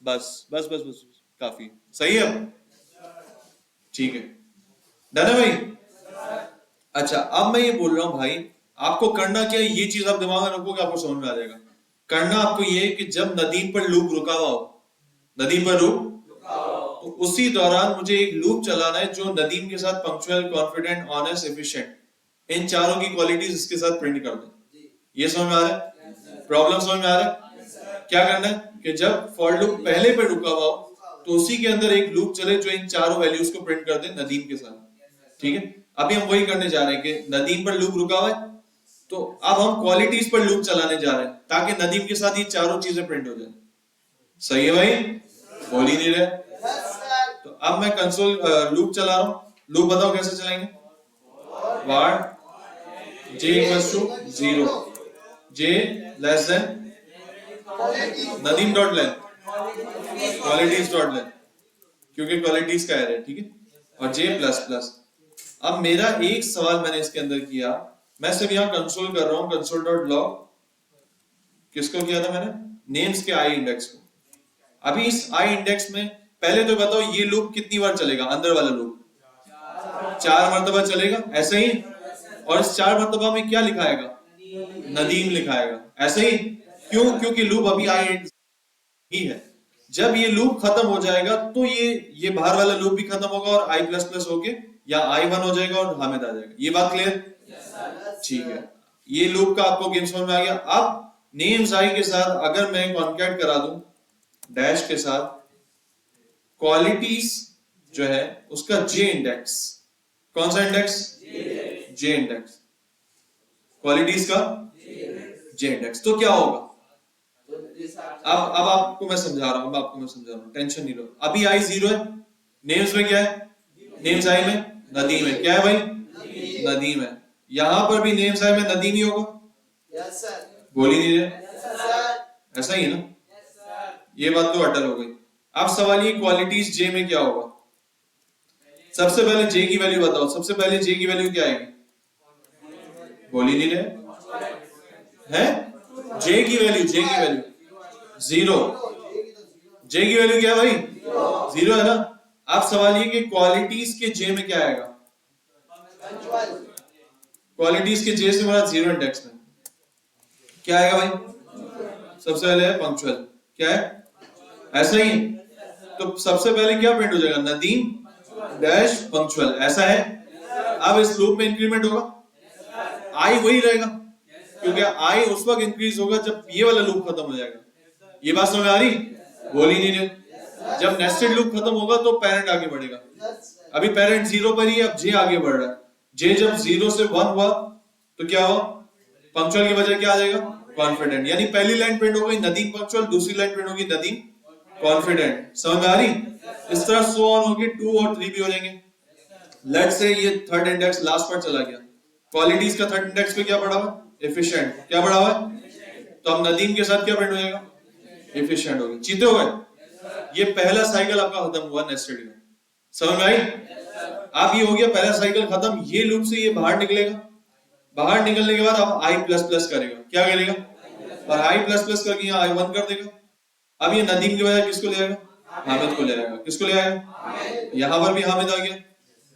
बस बस बस बस, काफी सही है। ठीक है, डन है भाई। अच्छा अब मैं ये बोल रहा हूँ भाई, आपको करना क्या है, ये चीज आप दिमाग में रखोगे, आपको समझ में आ जाएगा। करना आपको ये है कि जब नदीम पर लूप रुका हुआ हो, नदीम पर लूप, तो उसी दौरान मुझे एक लूप चलाना है जो नदीम के साथ पंक्चुअल, कॉन्फिडेंट, ऑनेस्ट, एफिशिएंट, इन चारों की क्वालिटीज इसके साथ प्रिंट कर दे। ये समझ में आ रहा है? प्रॉब्लम समझ में आ रहा है? क्या करना है कि जब फॉर लूप पहले पे रुका हुआ हो तो उसी के अंदर एक लूप चले जो इन चारों वैल्यूज को प्रिंट कर दे नदीम के साथ। ठीक है, अभी हम वही करने जा रहे हैं कि नदीम पर लूप रुका हुआ है, तो अब हम क्वालिटीज पर लूप चलाने जा रहे हैं ताकि नदीम के साथ ये चारों चीजें प्रिंट हो जाए। सही है भाई? बोल ही नहीं रहे। तो अब मैं कंसोल लूप चला रहा हूं। लूप बताओ कैसे चलाएंगे? var j equals to 0, j less than Nadeem dot length, qualities dot length, क्योंकि क्वालिटीज का एरर है। ठीक है, और j प्लस प्लस। अब मेरा एक सवाल मैंने इसके अंदर किया, मैं सिर्फ यहाँ कंसोल कर रहा हूं, कंसोल डॉट लॉग, किसको किया था मैंने? नेम्स के आई इंडेक्स को। अभी इस आई इंडेक्स में पहले तो बताओ ये लूप कितनी बार चलेगा? अंदर वाला लूप 4 मरतबा चलेगा, ऐसे ही। और इस 4 मरतबा में क्या लिखाएगा? नदीम लिखाएगा, ऐसे ही। क्यों? क्योंकि लूप अभी आई ही है। जब ये लूप खत्म हो जाएगा तो ये बाहर वाला लूप भी खत्म होगा और आई प्लस प्लस होके या आई वन हो जाएगा और हामिद आ जाएगा। ये बात क्लियर? ठीक है, ये लूप का आपको गेम समझ में आ गया। अब नेम्स आई के साथ अगर मैं कॉन्कैट करा दूं डैश के साथ, क्वालिटीज जो है उसका जे इंडेक्स, कौन सा इंडेक्स? जे इंडेक्स, क्वालिटीज का जे इंडेक्स, तो क्या होगा? अब आपको मैं समझा रहा हूं, टेंशन नहीं लो। अभी आई 0 है, नेम्स में क्या है? नेम्स आई में नदीम है। क्या है भाई? नदीम है। यहां पर भी नेम्स आई में नदीम ही होगा। Yes sir. बोल ही नहीं रहे। Yes sir. ऐसा ही है ना? ये बात तो अटल हो गई। अब सवाल ये क्वालिटीज जे में क्या होगा? सबसे पहले जे की वैल्यू बताओ, सबसे पहले जे की वैल्यू क्या आएगी? बोल ही नहीं रहे हैं? जे की वैल्यू 0। जे की वैल्यू क्या है भाई? 0 है ना? अब सवाल ये कि क्वालिटीज के जे में क्या आएगा? क्वालिटीज के जे से मेरा 0 इंडेक्स में क्या आएगा भाई? सबसे पहले है पंक्चुअल, क्या है? ऐसा ही। तो सबसे पहले क्या प्रिंट हो जाएगा? नदीम डैश पंक्चुअल, ऐसा है। अब इस लूप में इंक्रीमेंट होगा, आई वही रहेगा, क्योंकि आई उस वक्त इंक्रीज होगा जब ये वाला लूप खत्म हो जाएगा। ये बात समझ आ रही? बोल ही नहीं रहे। जब नेस्टेड लूप खत्म होगा तो पेरेंट आगे बढ़ेगा। अभी पेरेंट 0 पर ही, अब जे आगे बढ़ रहा है। जे जब 0 से 1 हुआ तो क्या हुआ? पंक्चुअल की वजह क्या आ जाएगा? कॉन्फिडेंट। यानी पहली लाइन प्रिंट हो गई नदीम पंक्चुअल, दूसरी लाइन प्रिंट होगी नदीम कॉन्फिडेंट। समझ में आ रही? इस तरह सो ऑन होगी, 2 और 3 भी हो जाएंगे। लेट्स से ये थर्ड इंडेक्स लास्ट पर चला गया, क्वालिटीज का थर्ड इंडेक्स पे क्या पड़ा हुआ? एफिशिएंट। क्या पड़ा हुआ है? तो अब नदीम के साथ क्या प्रिंट हो जाएगा? एफिशिएंट हो गया। चीते हो गए। ये पहला साइकिल आपका खत्म हुआ नेस्टेड का। समझ में आई? अब ये हो गया पहला साइकिल खत्म। ये लूप से ये बाहर निकलेगा, बाहर निकलने के बाद अब आई प्लस प्लस करेगा। क्या करेगा? और आई प्लस प्लस करके यहाँ आई वन कर देगा। अब ये नदीम की वजह किसको ले आएगा? हामिद को ले आएगा। किसको ले आएगा? यहाँ पर भी हामिद आ गया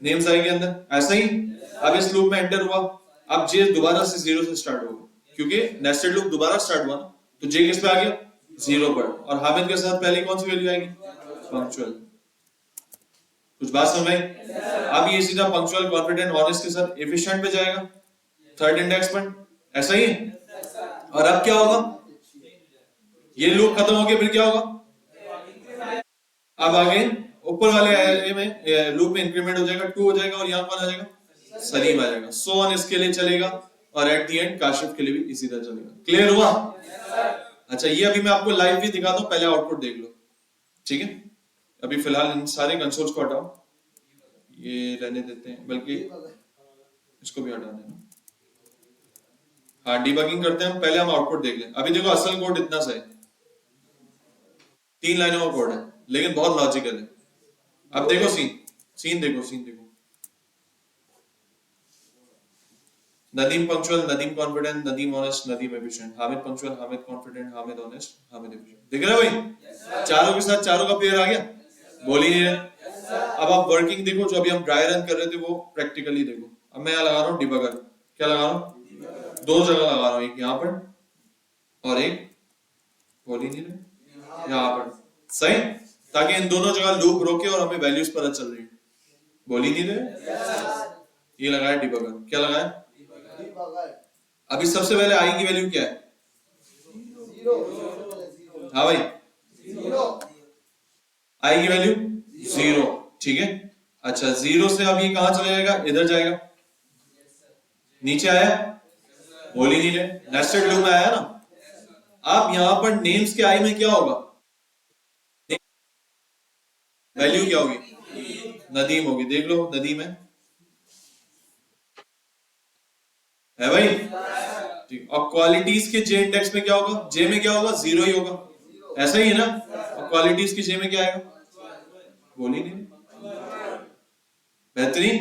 नेम्स आई के अंदर, ऐसा ही। अब इस लूप में एंटर हुआ, अब जे दोबारा से 0 से स्टार्ट होगा, क्योंकि नेस्टेड लूप दोबारा स्टार्ट हुआ ना, तो जे किस पे आ गया? 0 पर। और हामिद के साथ पहले कौन सी वैल्यू आएगी? पंक्चुअल। कुछ बात समझ में? अब ये सीधा पंक्चुअल, कॉन्फिडेंट, ऑनेस्ट के साथ एफिशिएंट पे जाएगा, थर्ड इंडेक्स पर, ऐसा ही। और अब क्या होगा? ये लूप खत्म हो गया, फिर क्या होगा? अब आगे ऊपर वाले एरिया में लूप में इंक्रीमेंट हो जाएगा, 2 हो जाएगा, और यहाँ कौन आ जाएगा? सलीम आ जाएगा। सो ऑन इसके लिए चलेगा, और एट द एंड काशिफ के लिए भी इसी तरह चलेगा। क्लियर हुआ? अच्छा, ये अभी मैं आपको लाइव भी दिखा दूं, पहले आउटपुट देख लो। ठीक है, अभी फिलहाल इन सारे कंसोल्स को हटाओ, ये रहने देते हैं, बल्कि इसको भी हटा देना। हाँ, डिबगिंग करते हैं, पहले हम आउटपुट देख लें। अभी देखो असल कोड इतना सा है, 3 लाइनों का कोड है, लेकिन बहुत लॉजिकल है। अब देखो सीन देखो Nadeem punctual, Nadeem confident, Nadeem honest, Nadeem efficient, Hamid punctual, Hamid confident, Hamid honest, Hamid efficient. दिख रहा है भाई? चारों के साथ चारों का पेयर आ गया, बोल ही नहीं रहे। अब आप वर्किंग देखो, जो अभी हम ड्राई रन कर रहे थे वो प्रैक्टिकली देखो। अब मैं यहाँ लगा रहा हूँ डिबगर, क्या लगा रहा हूँ? दो जगह लगा रहा हूँ, एक यहाँ पर और एक बोल ही नहीं रहे यहाँ पर, सही, ताकि इन दोनों जगह लूप रोके और हमें वैल्यूज पता चल रही है। बोल ही नहीं रहे, ये लगाया डिबगर, क्या लगाया? अभी सबसे पहले आई की वैल्यू क्या है? हाँ भाई, आई की वैल्यू 0, ठीक है। अच्छा, 0 से अब ये कहां चला जाएगा? इधर जाएगा, नीचे आया, बोल ही नहीं रहे, नेस्टेड लूप में आया ना। अब यहां पर नेम्स के आई में क्या होगा? वैल्यू क्या होगी? नदीम होगी, देख लो नदीम है भाई, ठीक। और क्वालिटीज के जे इंडेक्स में क्या होगा? जे में क्या होगा? 0 ही होगा, ऐसा ही है ना। और क्वालिटीज के जे में क्या आएगा? बोल ही नहीं, बेहतरीन,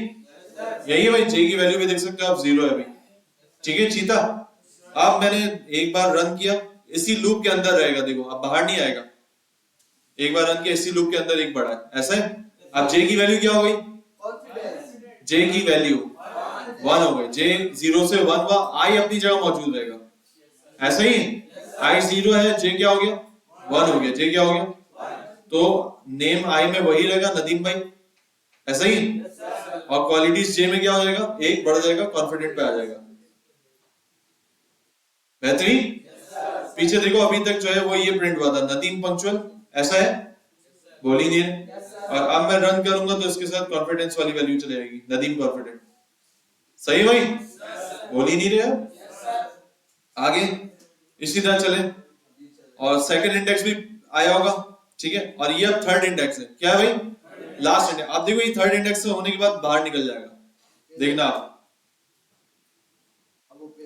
यही है भाई। जे की वैल्यू भी देख सकते हो आप, 0 है भाई, ठीक है चीता। अब मैंने एक बार रन किया, इसी लूप के अंदर रहेगा, देखो अब बाहर नहीं आएगा। एक बार रन किया, इसी लूप के अंदर एक बढ़ा है, ऐसा है। अब जे की वैल्यू क्या हो गई? जे की वैल्यू 1 हो गई, जे 0 से 1 हुआ, आई अपनी जगह मौजूद रहेगा, ऐसा ही। आई 0 है, जे क्या हो गया? 1 हो गया, जे क्या हो गया? तो नेम आई में वही रहेगा, नदीम भाई, ऐसा ही। और क्वालिटीज जे में क्या हो जाएगा? एक बढ़ जाएगा, कॉन्फिडेंट पे आ जाएगा, बेहतरीन। पीछे देखो, अभी तक जो है वो ये प्रिंट हुआ था, नदीम पंक्चुअल, ऐसा है, बोल ही नहीं है। और अब मैं रन करूंगा तो इसके साथ कॉन्फिडेंस वाली वैल्यू चली जाएगी, नदीम कॉन्फिडेंट, सही भाई, बोल ही नहीं रहे। आगे इसी तरह चले, और सेकंड इंडेक्स भी आया होगा, ठीक है। और ये अब थर्ड इंडेक्स है, क्या है भाई? Last index. आप देखो, ये थर्ड इंडेक्स होने के बाद बाहर निकल जाएगा, देखना आप,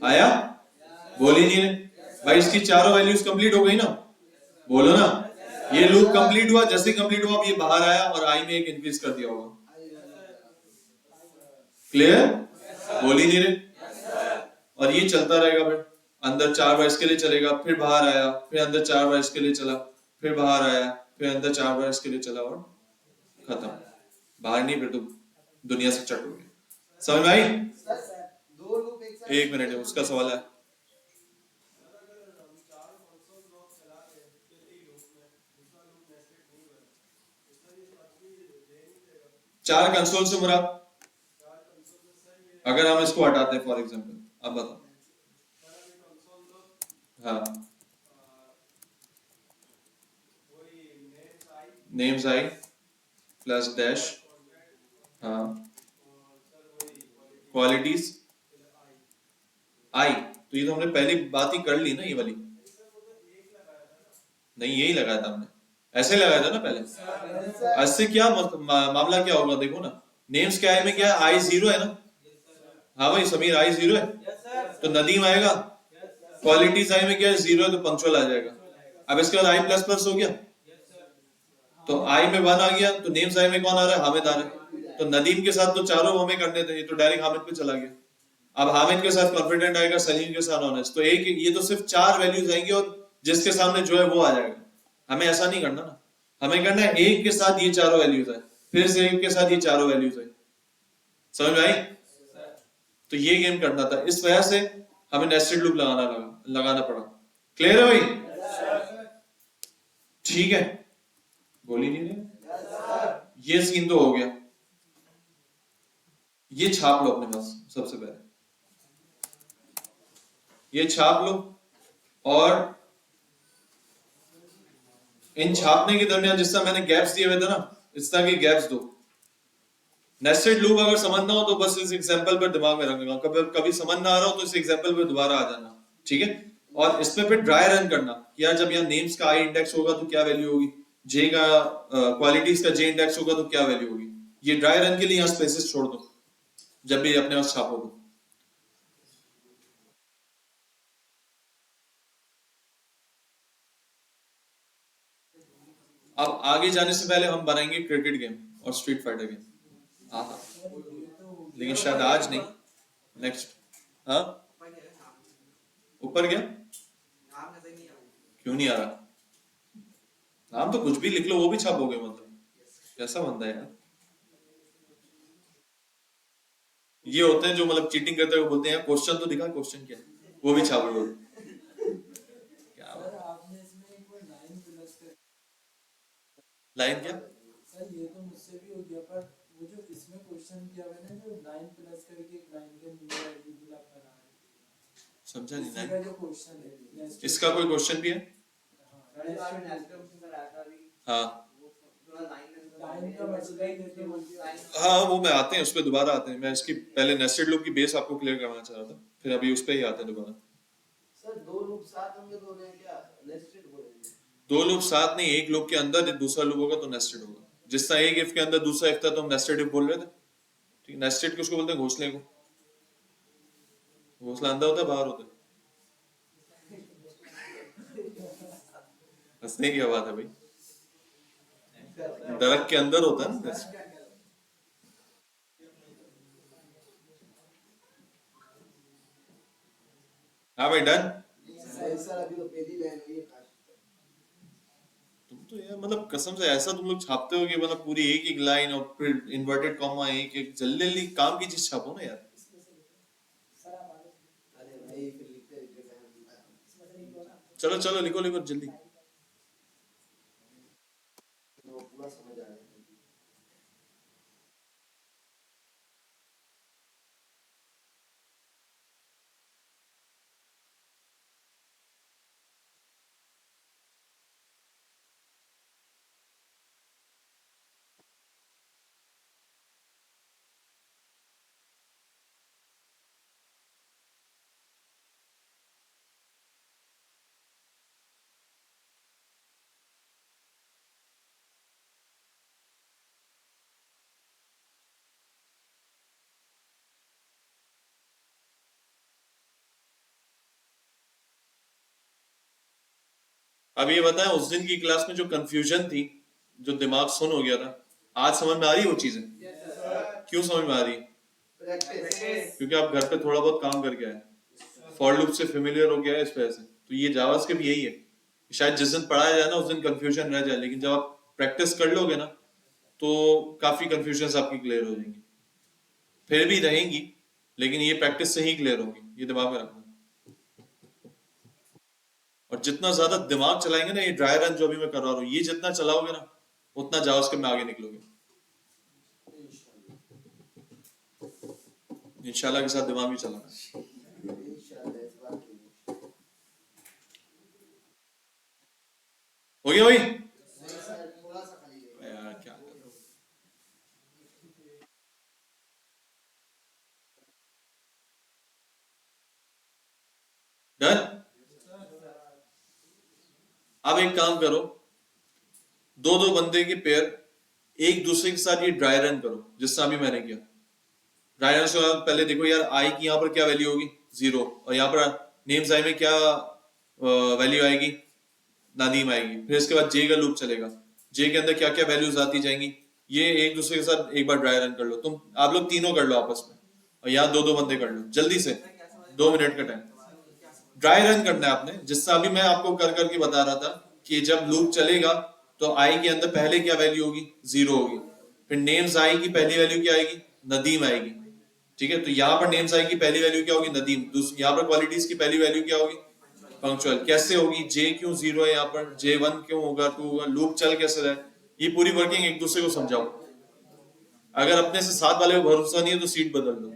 आया, बोल ही नहीं रहे भाई। इसकी चारों वैल्यूज कंप्लीट हो गई ना, बोलो ना। ये लूप कंप्लीट हुआ, जैसे कंप्लीट हुआ अब ये बाहर आया और आई में एक इंक्रीज कर दिया होगा, क्लियर, बोल ही नहीं रहे। और ये चलता रहेगा, फिर अंदर 4 बार के लिए चलेगा, फिर बाहर आया, फिर अंदर 4 बार के लिए चला, फिर बाहर आया, फिर अंदर 4 बार के लिए चला, और खत्म। बाहर नहीं, फिर तो दुनिया से चट हो गया। समझ में आई? एक मिनट है, उसका सवाल है। चार कंसोल से मुराद, अगर हम इसको हटाते हैं फॉर एग्जांपल, अब बताओ। हाँ, नेम्स आई प्लस डैश, हाँ, क्वालिटीज आई, तो ये तो हमने पहली बात ही कर ली ना, ये वाली। नहीं, यही लगाया था हमने, ऐसे लगाया था ना पहले। इससे क्या मामला क्या होगा, देखो ना। नेम्स के आई में क्या है? आई 0 है ना। हाँ भाई समीर, आई 0 है, तो नदीम आएगा। क्वालिटीज आई में क्या है? 0 है, तो पंक्चुअल आ जाएगा। अब इसके बाद आई प्लस प्लस हो गया, तो आई में 1 आ गया, तो नेम्स आई में कौन आ रहा है? हामिद आ रहा है। तो नदीम के साथ तो चारों हमें करने थे, ये तो डायरेक्ट हामिद पे चला गया। अब हामिद के साथ कॉन्फिडेंट आएगा, सलीम के साथ ऑनेस्ट, तो एक ये तो सिर्फ 4 वैल्यूज आएंगी, और जिसके सामने जो है वो आ जाएगा। हमें ऐसा नहीं करना ना, हमें करना है एक के साथ ये चारों वैल्यूज आए, फिर से एक के साथ ये चारों वैल्यूज आए, समझ में आई? तो ये गेम करना था, इस वजह से हमें नेस्टेड लूप लगाना पड़ा। क्लियर है भाई? ठीक है, बोल ही नहीं रहे। ये सीन तो हो गया, ये छाप लो अपने पास, सबसे पहले ये छाप लो, और इन छापने के दरमियान जिस तरह मैंने गैप्स दिए हुए थे ना, इस तरह के गैप्स दो। नेस्टेड लूप अगर समझना हो तो बस इस एग्जांपल पर दिमाग में रखना, कभी समझ ना आ रहा हो तो इस एग्जांपल पे दोबारा आ जाना, ठीक है। और इसमें फिर ड्राई रन करना कि यार जब यहाँ नेम्स का आई इंडेक्स होगा तो क्या वैल्यू होगी, जे का क्वालिटीज का जे इंडेक्स होगा तो क्या वैल्यू होगी। ये ड्राई रन के लिए यहाँ स्पेसेस छोड़ दो जब भी अपने पास छापो तो। अब आगे जाने से पहले हम बनाएंगे क्रिकेट गेम और स्ट्रीट फाइटर गेम। हाँ, लेकिन शायद आज नहीं, नेक्स्ट। हाँ, ऊपर क्या? क्यों नहीं आ रहा? नाम तो कुछ भी लिख लो, वो भी छापोगे? मतलब कैसा बंदा है यार। ये होते हैं जो मतलब चीटिंग करते हुए बोलते हैं क्वेश्चन तो दिखा, क्वेश्चन क्या है, वो भी छाप लो। क्या लाइन क्या? सर ये तो मुझसे भी हो गया, पर वो जो इसमें क्वेश्चन किया मैंने, जो 9 प्लस करके एक लाइन के न्यू वेरिएबल आप बना रहे हैं, समझा नहीं इसका लाइन? जो क्वेश्चन है इसका कोई क्वेश्चन भी है? हाँ लाइन का मतलब है कि हाँ, वो मैं आते हैं उस पर, दोबारा आते हैं। मैं इसकी पहले नेस्टेड लूप की बेस आपको क्लियर करवाना चाह रहा था, फिर अभी उस पर ही आते हैं दोबारा। सर दो लूप साथ होंगे तो उन्हें क्या नेस्टेड बोलेंगे? दो लूप साथ नहीं, एक लूप के अंदर दूसरा लूप होगा तो नेस्टेड होगा। जिस तरह एक इफ के अंदर दूसरा इफ था तो हम नेस्टेड इफ बोल रहे थे। ठीक, नेस्टेड किसको बोलते हैं? घोंसले को। घोंसला अंदर होता है बाहर होता है? हंसने की बात है भाई, दरख्त के अंदर होता है ना nest। हाँ भाई, डन। सही सर, अभी तो पहली लाइन हुई है खास। तुम तो यार मतलब कसम से ऐसा तुम लोग छापते हो कि मतलब पूरी एक एक लाइन और फिर इन्वर्टेड कॉमा, एक एक जल्दी जल्दी काम की चीज छापो ना यार। अरे भाई फिर लिखते लिखते टाइम बीता, चलो चलो, लिखो लिखो जल्दी। तो पूरा समझ आ गया। अब ये बताएं, उस दिन की क्लास में जो कंफ्यूजन थी, जो दिमाग सुन हो गया था, आज समझ में आ रही है वो चीजें? क्यों समझ में आ रही है? प्रैक्टिस। क्योंकि आप घर पे थोड़ा बहुत काम करके आए, फॉर लूप से फेमिलियर हो गया है, इस वजह से। तो ये जावास के भी यही है, शायद जिस दिन पढ़ाया जाए ना उस दिन कंफ्यूजन रह जाए, लेकिन जब आप प्रैक्टिस कर लोगे ना तो काफी कंफ्यूजन आपकी क्लियर हो जाएंगी। फिर भी रहेंगी, लेकिन ये प्रैक्टिस से ही क्लियर होंगी, ये दिमाग में रखना। और जितना ज्यादा दिमाग चलाएंगे ना, ये ड्राई रन जो अभी मैं कर रहा हूँ, ये जितना चलाओगे ना उतना जावास्क्रिप्ट में आगे निकलोगे इंशाल्लाह के साथ। दिमाग भी चलाना। इंशाल्लाह इस बार की हो गया भाई? नहीं सर, थोड़ा सा खाली है। यार क्या कर रहे हो? डन। अब एक काम करो, दो दो बंदे के पेयर एक दूसरे के साथ ये ड्राई रन करो, जिस तरह अभी मैंने किया। ड्राई रन से पहले देखो यार, आई की यहाँ पर क्या वैल्यू होगी? 0। और यहाँ पर नेम्स आई में क्या वैल्यू आएगी? नादीम आएगी। फिर इसके बाद जे का लूप चलेगा, जे के अंदर क्या क्या वैल्यूज आती जाएंगी। ये एक दूसरे के साथ एक बार ड्राई रन कर लो, तुम आप लोग तीनों कर लो आपस में, और यहाँ दो दो बंदे कर लो जल्दी से। 2 मिनट का टाइम, ड्राई रन करना है आपने। जिससे अभी मैं आपको कर करके बता रहा था कि जब लूप चलेगा तो आई के अंदर पहले क्या वैल्यू होगी? 0 होगी। फिर नेम्स आई की पहली वैल्यू क्या आएगी? नदीम आएगी। ठीक है, तो यहाँ पर नेम्स आई की पहली वैल्यू क्या होगी? नदीम। यहाँ पर क्वालिटीज की पहली वैल्यू क्या होगी? पंक्चुअल। कैसे होगी? जे क्यों 0 है यहाँ पर? J1 क्यों होगा? 2 होगा। लूप चल कैसे रहा है? ये पूरी वर्किंग एक दूसरे को समझाओ। अगर अपने से साथ वाले को भरोसा नहीं है तो सीट बदल दो।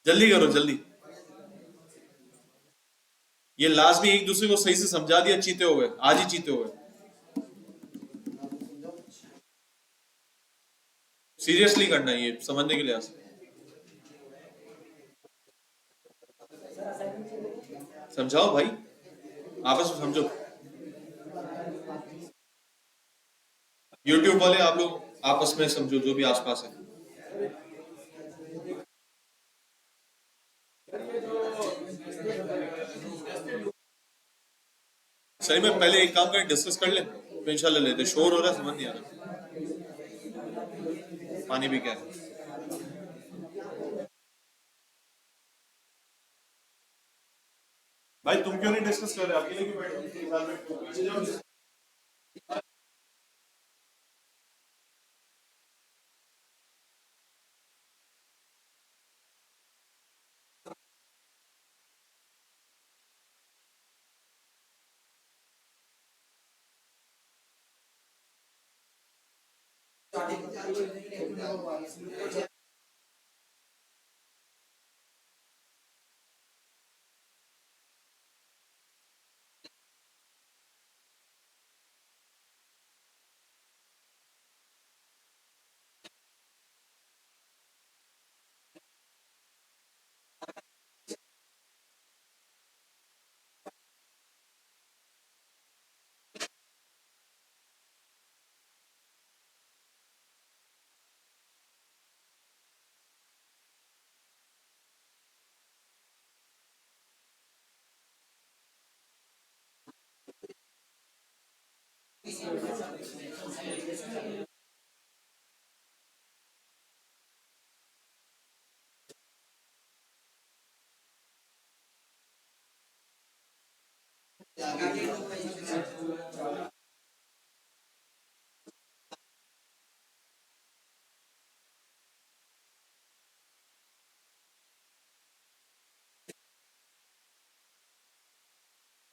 जल्दी करो जल्दी। ये लास्ट में एक दूसरे को सही से समझा दिया, चीते हो गए, आज ही चीते हो गए। सीरियसली करना है ये, समझने के लिए। समझाओ भाई, आपस में समझो। यूट्यूब वाले आप लोग आपस में समझो, जो भी आसपास है। सही में पहले एक काम करें, डिस्कस कर लें तो इंशाल्लाह लेते। शोर हो रहा है, समझ नहीं आ रहा। पानी भी क्या है? भाई तुम क्यों नहीं डिस्कस कर रहे? अकेले क्यों बैठे हो? पीछे जाओ।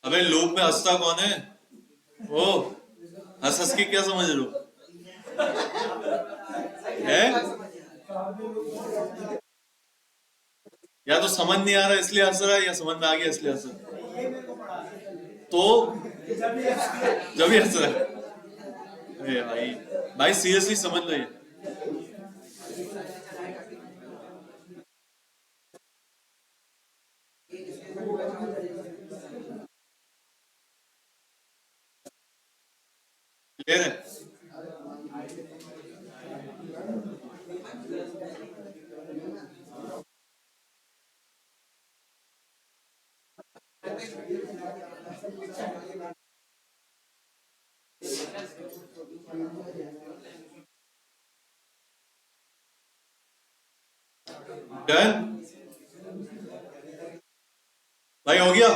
अबे लूप में हंसता कौन है? ओ, हंस हंस के क्या समझ रहे हो? है या तो समझ नहीं आ रहा इसलिए हंस रहा है, या समझ में आ गया इसलिए हंस रहा है। तो जब भी हंस रहा है। अरे भाई, भाई सीरियसली समझ लो ये। क्लियर है? डन भाई, हो गया।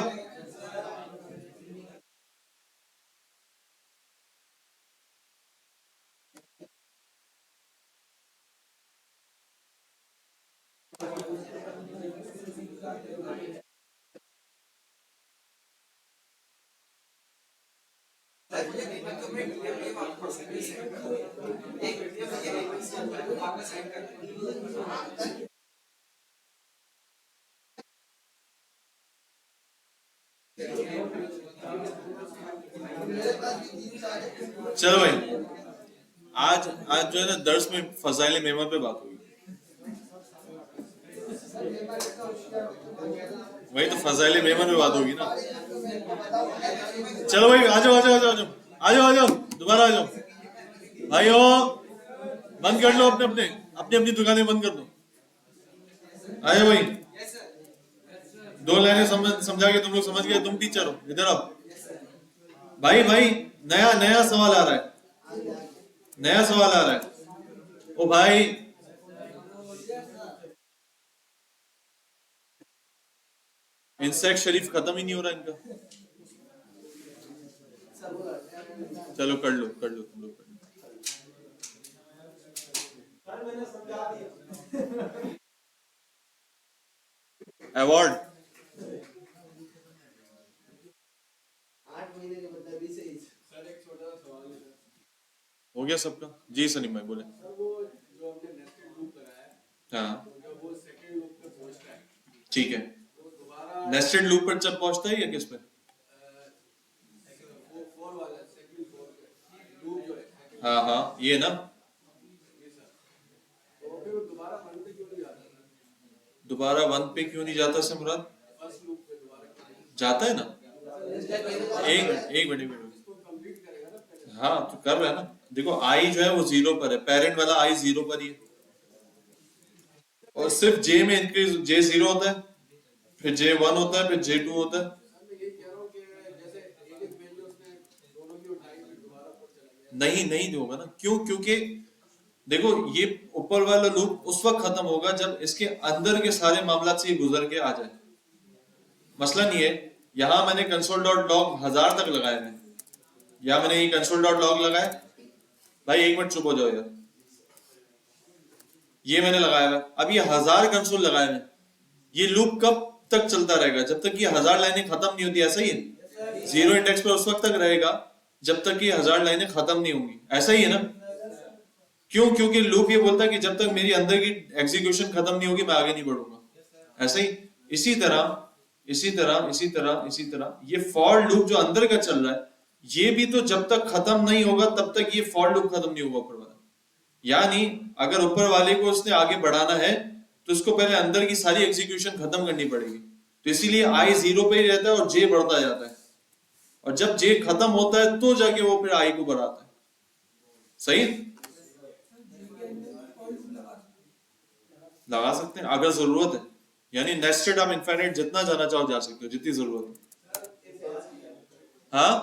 चलो भाई, आज आज जो है ना दर्स में फजाइल मेमन पे बात होगी। वही तो, फजाइल मेमन पे बात होगी ना। चलो भाई, आ जाओ आ जाओ आ जाओ आ जाओ आ जाओ, दोबारा आ जाओ भाइयों। बंद कर लो अपने अपने अपनी अपनी दुकानें बंद कर दो। आ जाओ भाई, दो लाइनें समझा के तुम लोग समझ गए, तुम टीचर हो, इधर आओ। भाई भाई, नया नया सवाल आ रहा है, नया सवाल आ रहा है। ओ भाई, इंसेक्ट शरीफ खत्म ही नहीं हो रहा इनका। चलो कर लो कर लो, तुम लोग कर लो। अवार्ड 8 महीने के बच्चा 20 सर एक छोटा सा सवाल है सर। हो गया सबका? जी सलीम भाई बोले। सर वो जो हमने नेस्टेड लूप कराया है, हाँ तो जब वो सेकंड लूप पे पहुंचता है ठीक है। तो दोबारा नेस्टेड लूप पर जब पहुंचता है या किस पे? वो फोर वाला सेकंड फोर लूप जो है second हाँ हाँ, ये ना। ये सर, तो फिर वो दोबारा वन पे क्यों नहीं जाता सर? दोबारा वन पे क्यों नहीं जाता से मुराद? फर्स्ट लूप पे दोबारा क्यों नहीं जाता है ना। जाता? एक मिनट एक मिनट। इसको कंप्लीट करेगा ना पहले। हाँ तो कर रहा है ना। देखो आई जो है वो 0 पर है, पेरेंट वाला आई 0 पर ही है, और सिर्फ जे में इंक्रीज, जे 0 होता है, फिर J1 होता है, फिर J2 होता है। सर मैं ये कह रहा हूँ कि जैसे एक एक पेज में उसने नहीं होगा ना। क्यों? क्योंकि देखो ये ऊपर वाला लूप उस वक्त खत्म होगा जब इसके अंदर के सारे मामला से ये गुजर के आ जाए। मसलन ये यहां मैंने कंसोल डॉट लॉग 1000 तक लगाए हैं, या मैंने ये कंसोल डॉट लॉग लगाया, भाई एक मिनट चुप हो जाओ यार, ये मैंने लगाया हुआ। अब ये 1000 कंसोल लगाए हैं, ये लूप कब तक चलता रहेगा? जब तक ये 1000 लाइनें खत्म नहीं होती। ऐसा ही है, जीरो इंडेक्स पर उस वक्त तक रहेगा जब तक ये 1000 लाइनें खत्म नहीं होंगी। ऐसा ही है ना? क्यों? क्योंकि लूप ये बोलता है कि जब तक मेरी अंदर की एग्जीक्यूशन खत्म नहीं होगी मैं आगे नहीं बढ़ूंगा। ऐसा ही इसी तरह ये फॉर लूप जो अंदर का चल रहा है, ये भी तो जब तक खत्म नहीं होगा तब तक ये फॉर लूप खत्म नहीं होगा ऊपर वाला। यानी अगर ऊपर वाले को उसने आगे बढ़ाना है तो उसको पहले अंदर की सारी एग्जीक्यूशन खत्म करनी पड़ेगी। तो इसीलिए आई 0 पे ही रहता है और जे बढ़ता जाता है, और जब जे खत्म होता है तो जाके वो फिर आई को बढ़ाता है। सही लगा सकते हैं अगर जरूरत है, यानी नेस्टेड आप इनफाइनाइट जितना जाना चाहो जा सकते हो, जितनी जरूरत है। हाँ,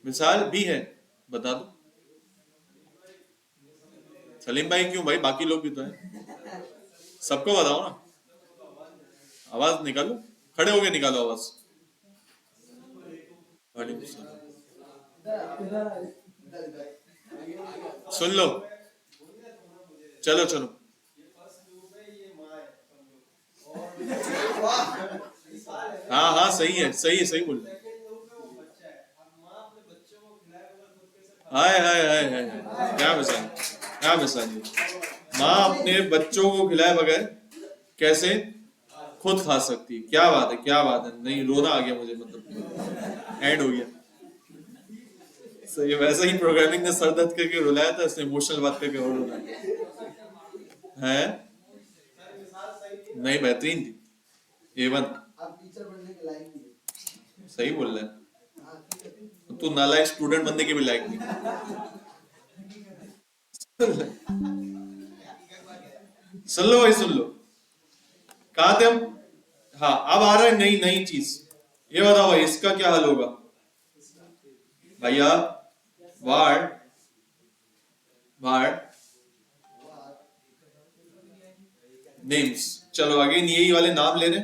मिसाल भी है, बता दो। सलीम भाई क्यों भाई, बाकी लोग भी तो हैं, सबको बताओ ना। आवाज निकालो, खड़े होके निकालो आवाज। वालेकुम सलाम। सुन लो, चलो चलो। हाँ सही बोल रहे। हाय हाय हाय हाय, क्या मिसाल है। माँ अपने बच्चों को खिलाए बगैर कैसे खुद खा सकती है। क्या बात है। नहीं, रोना आ गया मुझे, मतलब एंड हो गया। सही, वैसा ही प्रोग्रामिंग ने सर दर्द करके रुलाया था, इसने इमोशनल बात करके और रुलाया है। नहीं, बेहतरीन थी, A1। आप टीचर बनने के लायक नहीं है। सही बोल रहा है, तू नालायक स्टूडेंट बनने के भी लायक नहीं। सुन लो भाई, सुन लो, कहा थे हम? हाँ, अब आ रहा है नई चीज। ये बताओ भाई, इसका क्या हल होगा भैया? वार्ड नेम्स, चलो अगेन यही वाले नाम ले रहे,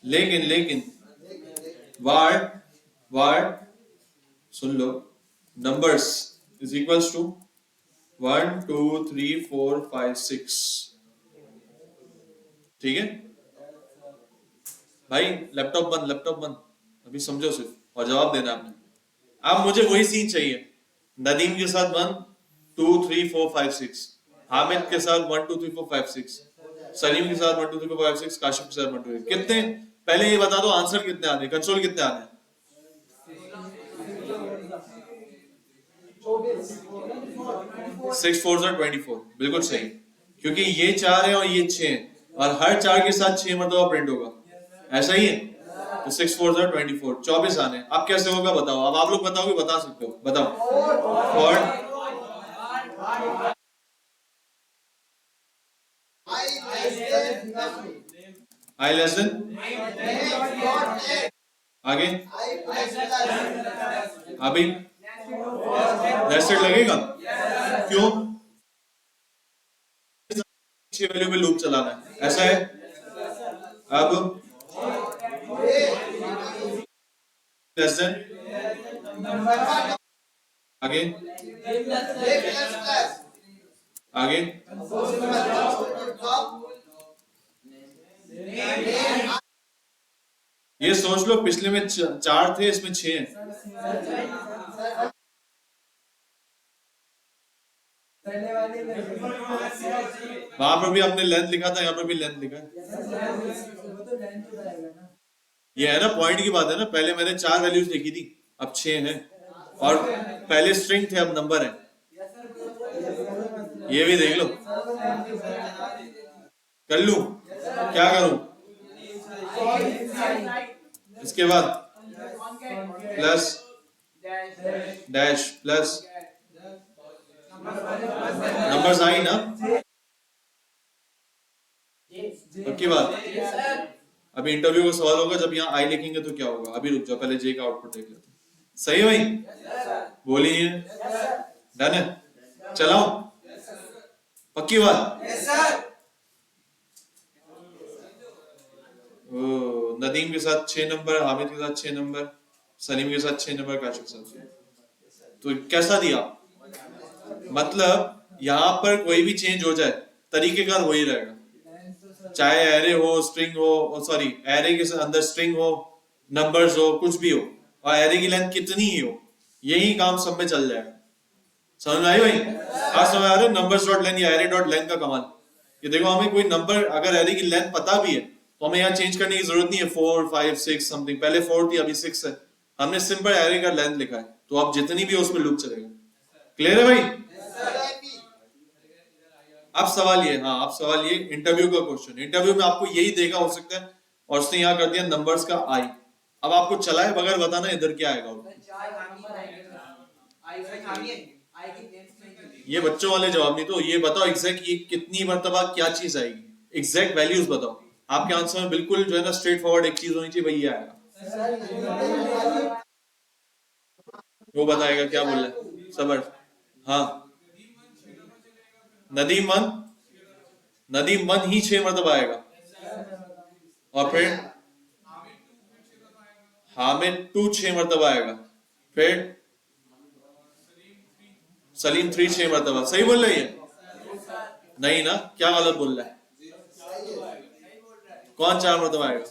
लेकिन वार्ड सुन लो, नंबर्स इज इक्वल्स टू 1 2 3 4 5 6। ठीक है भाई, लैपटॉप बंद, अभी समझो सिर्फ और जवाब देना आपने। अब मुझे वही सीन चाहिए, नदीम के साथ 1 2 3 4 5 6, हामिद के साथ 1 2 3 4 5 6, सलीम के साथ 1 2 3 4 5 6, काशिफ के साथ 1 2 3। कितने, पहले ये बता दो आंसर कितने आने, कंसोल कितने आने? 6 4 24, बिल्कुल सही, क्योंकि ये 4 है और ये 6 है, और हर 4 के साथ 6 मरतबा प्रिंट होगा। ऐसा ही है, तो 6 4 24, 24 आने। अब कैसे होगा बताओ? अब आप लोग बताओगे, बता सकते हो, बताओ। और I less than, आगे अभी नेस्टेड लगेगा, क्यों? अच्छी वैल्यू में लूप चलाना है, ऐसा है। अब लेस देन, आगे ये सोच लो, पिछले में 4 थे, इसमें 6 हैं। वहां पर भी आपने लेंथ लिखा था, यहाँ पर भी लेंथ लिखा है। ये है ना पॉइंट की बात है ना, पहले मैंने 4 वैल्यूज लिखी थी, अब 6 हैं, और पहले स्ट्रिंग थे, अब नंबर है। ये भी देख लो, कर लूं क्या करूं? इसके बाद plus dash plus numbers I ना, पक्की बात। अभी इंटरव्यू का सवाल होगा, जब यहाँ आई लिखेंगे तो क्या होगा? अभी रुक जाओ, पहले जे का आउटपुट देख लेते हैं। सही है भाई? बोली नहीं है। डन है? चलाओ, पक्की बात? ओ, नदीम के साथ 6 नंबर, हामिद के साथ 6 नंबर, सलीम के साथ 6 नंबर, काशिफ के साथ 6। तो कैसा दिया? मतलब यहाँ पर कोई भी चेंज हो जाए तरीकेकार वही रहेगा, चाहे एरे हो, स्ट्रिंग हो, सॉरी एरे के अंदर स्ट्रिंग हो, नंबर्स हो, कुछ भी हो, और एरे की लेंथ कितनी ही हो, यही काम सब में चल जाएगा। समझ में आई भाई? आज समझ आ रहा है नंबर्स डॉट लेंथ या एरे डॉट लेंथ का कमाल? ये देखो, हमें कोई नंबर अगर एरे की लेंथ पता भी है तो हमें यहाँ चेंज करने की जरूरत नहीं है 4 5 6 समथिंग, पहले 4 थी अभी 6 है, हमने सिंपल एरे का लेंथ लिखा है, तो आप जितनी भी हो उसमें लूप चलेगा। क्लियर है भाई? अब सवाल ये, हाँ अब सवाल ये इंटरव्यू का क्वेश्चन, इंटरव्यू में आपको यही देगा हो सकता है, और उसने यहाँ कर दिया नंबर्स का आई। अब आपको चलाए बगैर बताना इधर क्या आएगा। ये बच्चों वाले जवाब नहीं, तो ये बताओ एग्जैक्ट ये कितनी मर्तबा क्या चीज आएगी, एग्जैक्ट वैल्यूज बताओ। आपके आंसर में बिल्कुल जो है ना स्ट्रेट फॉरवर्ड एक चीज होनी चाहिए, वही आएगा। वो बताएगा क्या बोल रहा है सबर। हाँ, नदीम वन ही 6 मरतबा आएगा, और फिर हामिद 2 6 मरतबा आएगा, फिर सलीम 3 6 मरतबा। सही बोल रही है? नहीं ना, क्या गलत बोल रहा है? कौन 4 मरतबा आएगा?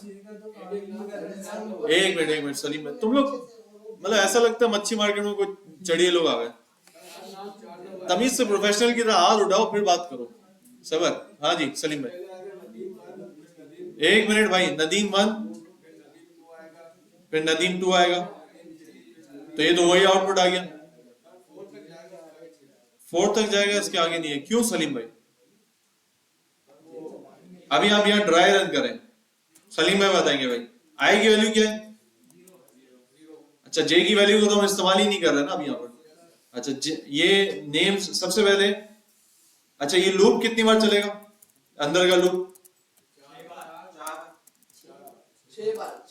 एक मिनट सलीम, तुम लोग मतलब ऐसा लगता है मच्छी मार्केट में कोई चढ़िए लोग आ गए। तमीज से प्रोफेशनल की तरह हाथ उठाओ फिर बात करो। सबर। हाँ जी सलीम भाई, एक मिनट भाई। नदीम 1, फिर नदीम 2 आएगा, तो ये तो वही आउटपुट आ गया। 4 तक जाएगा, इसके आगे नहीं है। क्यों सलीम भाई? अभी आप यहाँ ड्राई रन करें, सलीम भाई बताएंगे भाई आई की वैल्यू क्या है। अच्छा, जे की वैल्यू को तो हम इस्तेमाल ही नहीं कर रहे ना अभी यहाँ पर। अच्छा, ये नेम्स सबसे पहले। अच्छा, ये लूप कितनी बार चलेगा अंदर का लूप? 6 बार।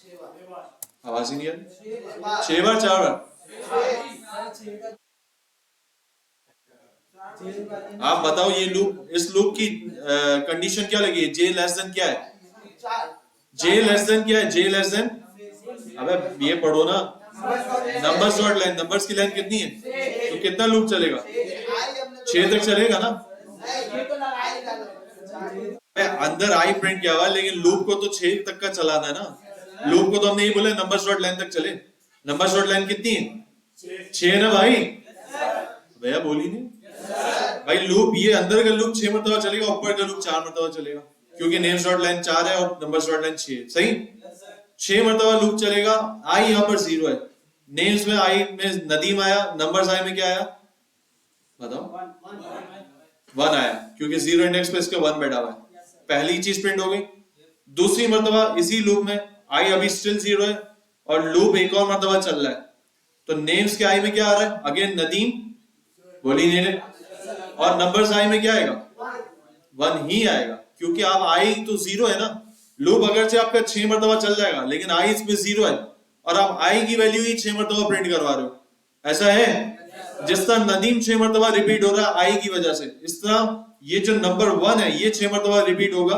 आवाज ही नहीं आ रही। 6 बार 4 बार? आप बताओ, ये लूप, इस लूप की कंडीशन क्या लगी है? जे लेस देन क्या है? जे लेस देन क्या है? जे लेस देन, अबे ये पढ़ो ना, नंबर्स डॉट लेंथ, नंबर्स की लेंथ कितनी है, तो कितना लूप चलेगा? 6 तक चलेगा ना। अंदर आई प्रिंट किया हुआ है, लेकिन लूप को तो 6 तक का चलाना है ना। लूप को तो हमने ये बोला नंबर्स डॉट लेंथ तक चले। नंबर्स डॉट लेंथ कितनी है? 6 ना भाई, भैया बोली नहीं भाई। लूप, ये अंदर का लूप 6 मरतबा चलेगा, ऊपर का लूप 4 मरतबा चलेगा, क्योंकि नेम्स डॉट लेंथ 4 है और नंबर्स डॉट लेंथ 6 है। सही, 6 मरतबा लूप चलेगा। आई यहाँ पर 0 है, नेम्स में आई में नदीम आया, नंबर्स आई में क्या आया बताओ? 1 आया, क्योंकि 0 इंडेक्स पे इसका 1 बैठा हुआ है। पहली चीज प्रिंट हो गई। दूसरी मरतबा इसी लूप में आई अभी स्टिल 0 है, और लूप एक और मरतबा चल रहा है, तो नेम्स के आई में क्या आ रहा है? अगेन नदीम, बोली नहीं रहे, और नंबर्स आई में क्या आएगा? 1 ही आएगा, क्योंकि आप आई तो 0 है ना। लूप अगर से आपका 6 मरतबा चल जाएगा, लेकिन आई इसमें 0 है, और आप आई की वैल्यू ही 6 मरतबा प्रिंट करवा रहे हो। ऐसा है, जिस तरह नदीम 6 मरतबा रिपीट हो रहा है आई की वजह से, इस तरह ये जो नंबर 1 है ये 6 मरतबा रिपीट होगा